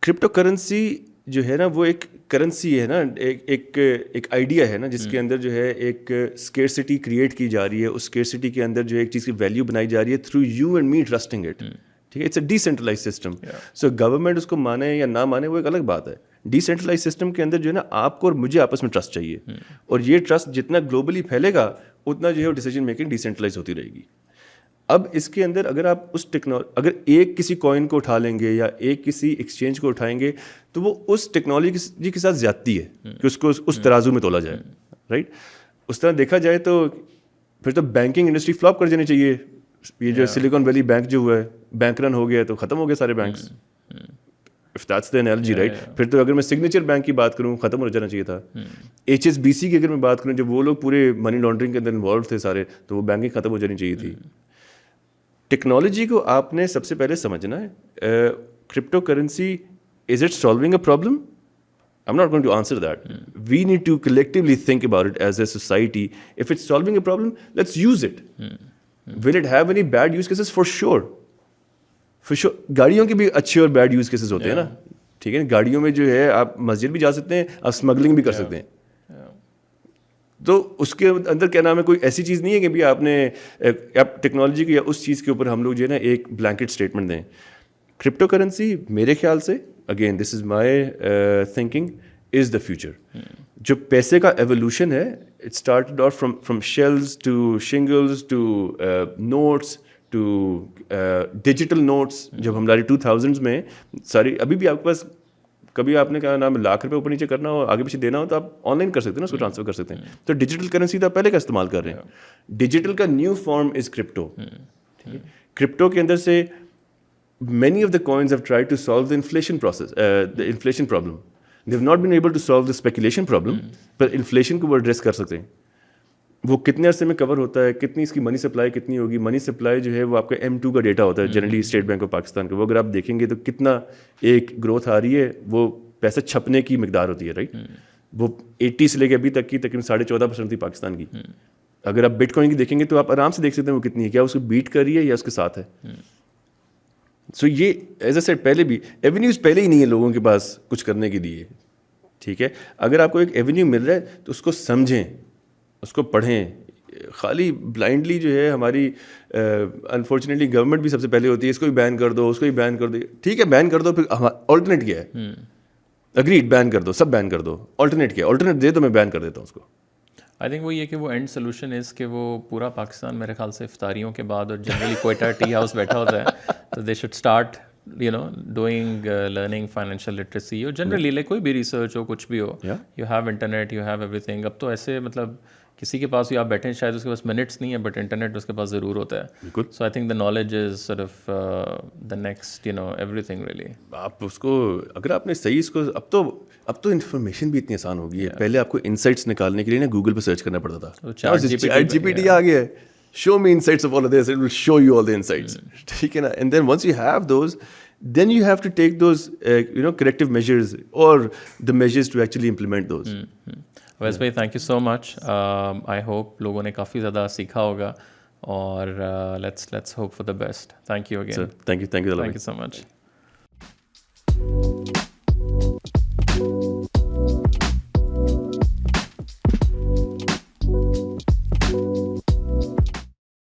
Cryptocurrency جو ہے نا وہ ایک کرنسی ہے نا, ایک آئیڈیا ہے نا جس کے اندر جو ہے ایک اسکیرسٹی کریٹ کی جا رہی ہے, اس اسکیرسٹی کے اندر جو ہے ایک چیز کی ویلیو بنائی جا رہی ہے through you and me trusting it, ٹھیک ہے. It's a decentralize system. So government اس کو مانے یا نہ مانے وہ ایک الگ بات ہے. ڈیسینٹرلائز سسٹم کے اندر جو ہے نا آپ کو اور مجھے آپس میں ٹرسٹ چاہیے, اور یہ ٹرسٹ جتنا گلوبلی پھیلے گا اتنا جو ہے ڈیسیجن میکنگ ڈیسینٹرلائز ہوتی رہے گی. اب اس کے اندر اگر آپ اس اگر ایک کسی کوائن کو اٹھا لیں گے یا ایک کسی ایکسچینج کو اٹھائیں گے تو وہ اس ٹیکنالوجی کے ساتھ زیادتی ہے کہ اس کو اس ترازو میں تولا جائے, رائٹ. اس طرح دیکھا جائے تو پھر تو بینکنگ انڈسٹری فلاپ کر جانی چاہیے. یہ جو سلیکن ویلی بینک جو ہوا ہے, بینک رن ہو گیا تو ختم ہو گئے سارے banks, if that's the analogy, right. پھر تو اگر میں سگنیچر بینک کی بات کروں ختم ہو جانا چاہیے تھا. HSBC کی اگر میں بات کروں, جب وہ لوگ پورے منی لانڈرنگ کے اندر انوالو تھے سارے, تو وہ بینکنگ ختم ہو جانی چاہیے تھی. ٹیکنالوجی کو آپ نے سب سے پہلے سمجھنا ہے. Crypto currency, is it solving a problem? I'm not going to answer that. We need to collectively think about it as a society. If it's solving a problem, let's use it. Will it have any bad use cases? For sure. For sure. گاڑیوں کے بھی اچھے اور bed use cases ہوتے ہیں نا, ٹھیک ہے. گاڑیوں میں جو ہے آپ مسجد بھی جا سکتے ہیں, آپ اسمگلنگ بھی کر سکتے ہیں. تو اس کے اندر کیا نام ہے, کوئی ایسی چیز نہیں ہے کہ بھی آپ نے ٹیکنالوجی کی یا اس چیز کے اوپر ہم لوگ جو ہے نا ایک بلینکٹ اسٹیٹمنٹ دیں. کرپٹو کرنسی میرے خیال سے, again this is my thinking, is the future. جو پیسے کا ایولیوشن ہے, it started off from shells to shingles to notes to digital notes. جب ہماری 2000s میں ساری, ابھی بھی آپ کے پاس کبھی آپ نے کہا نام لاکھ روپے اوپر نیچے کرنا ہو, آگے پیچھے دینا ہو تو آپ آن لائن کر سکتے ہیں نا, اس کو ٹرانسفر کر سکتے ہیں. تو ڈیجیٹل کرنسی تو آپ پہلے کا استعمال کر رہے ہیں. ڈیجیٹل کا نیو فارم از کرپٹو. کرپٹو کے اندر سے many of the coins have tried to solve the inflation process, the inflation problem. They have not been able to solve the speculation problem, but inflation کو وہ address کر سکتے ہیں. وہ کتنے عرصے میں کور ہوتا ہے, کتنی اس کی منی سپلائی کتنی ہوگی. منی سپلائی جو ہے وہ آپ کا M2 کا ڈیٹا ہوتا ہے generally state bank of Pakistan کا. وہ اگر آپ دیکھیں گے تو کتنا ایک گروتھ آ رہی ہے, وہ پیسہ چھپنے کی مقدار ہوتی ہے, رائٹ. وہ 80 سے لے کے ابھی تک کی تقریباً 14.5% تھی پاکستان کی. اگر آپ بٹ کوائن کی دیکھیں گے تو آپ آرام سے دیکھ سکتے ہیں وہ کتنی ہے, کیا اس کو بیٹ کر رہی ہے یا اس کے ساتھ ہے. سو یہ ایز اے سیٹ پہلے بھی ایونیوز پہلے ہی نہیں ہے لوگوں کے پاس کچھ کرنے کے لیے, ٹھیک ہے. اگر آپ کو ایک ایونیو مل رہا ہے تو اس کو سمجھیں, اس کو پڑھیں. خالی بلائنڈلی جو ہے ہماری انفارچونیٹلی گورنمنٹ بھی سب سے پہلے ہوتی ہے, اس کو بھی بین کر دو, اس کو بھی بین کر دو. ٹھیک ہے بین کر دو, پھر آلٹرنیٹ کیا ہے؟ اگریڈ, بین کر دو, سب بین کر دو. آلٹرنیٹ کیا ہے؟ آلٹرنیٹ دے تو میں بین کر دیتا ہوں اس کو. آئی تھنک وہ یہ کہ وہ اینڈ سولوشن از کہ وہ پورا پاکستان میرے خیال سے افطاریوں کے بعد اور جنرلی کوئٹہ ٹی ہاؤس بیٹھا ہوتا ہے, تو they should start doing learning financial literacy, اور جنرلی لائک کوئی بھی ریسرچ ہو, کچھ بھی ہو, you have internet, you have everything. اب تو ایسے مطلب کسی کے پاس بھی آپ بیٹھے ہیں شاید اس کے پاس منٹس نہیں ہے بٹ انٹرنیٹ اس کے پاس ضرور ہوتا ہے. بالکل. So I think the knowledge is sort of the next everything really. آپ اس کو اگر آپ نے صحیح اس کو اب تو انفارمیشن بھی اتنی آسان ہو گئی ہے. پہلے آپ کو انسائٹس نکالنے کے لیے نا گوگل پہ سرچ کرنا پڑتا تھا. چیٹ جی پی ٹی آ گیا ہے, show me insights of all of this, it will show you all the insights. ٹھیک ہے نا. And then once you have those, then you have to take those corrective measures or the measures to actually implement those. ویس بھائی thank you so much. I hope لوگوں نے کافی زیادہ سیکھا ہوگا اور let's hope for the best. Thank you again. Thank you so much.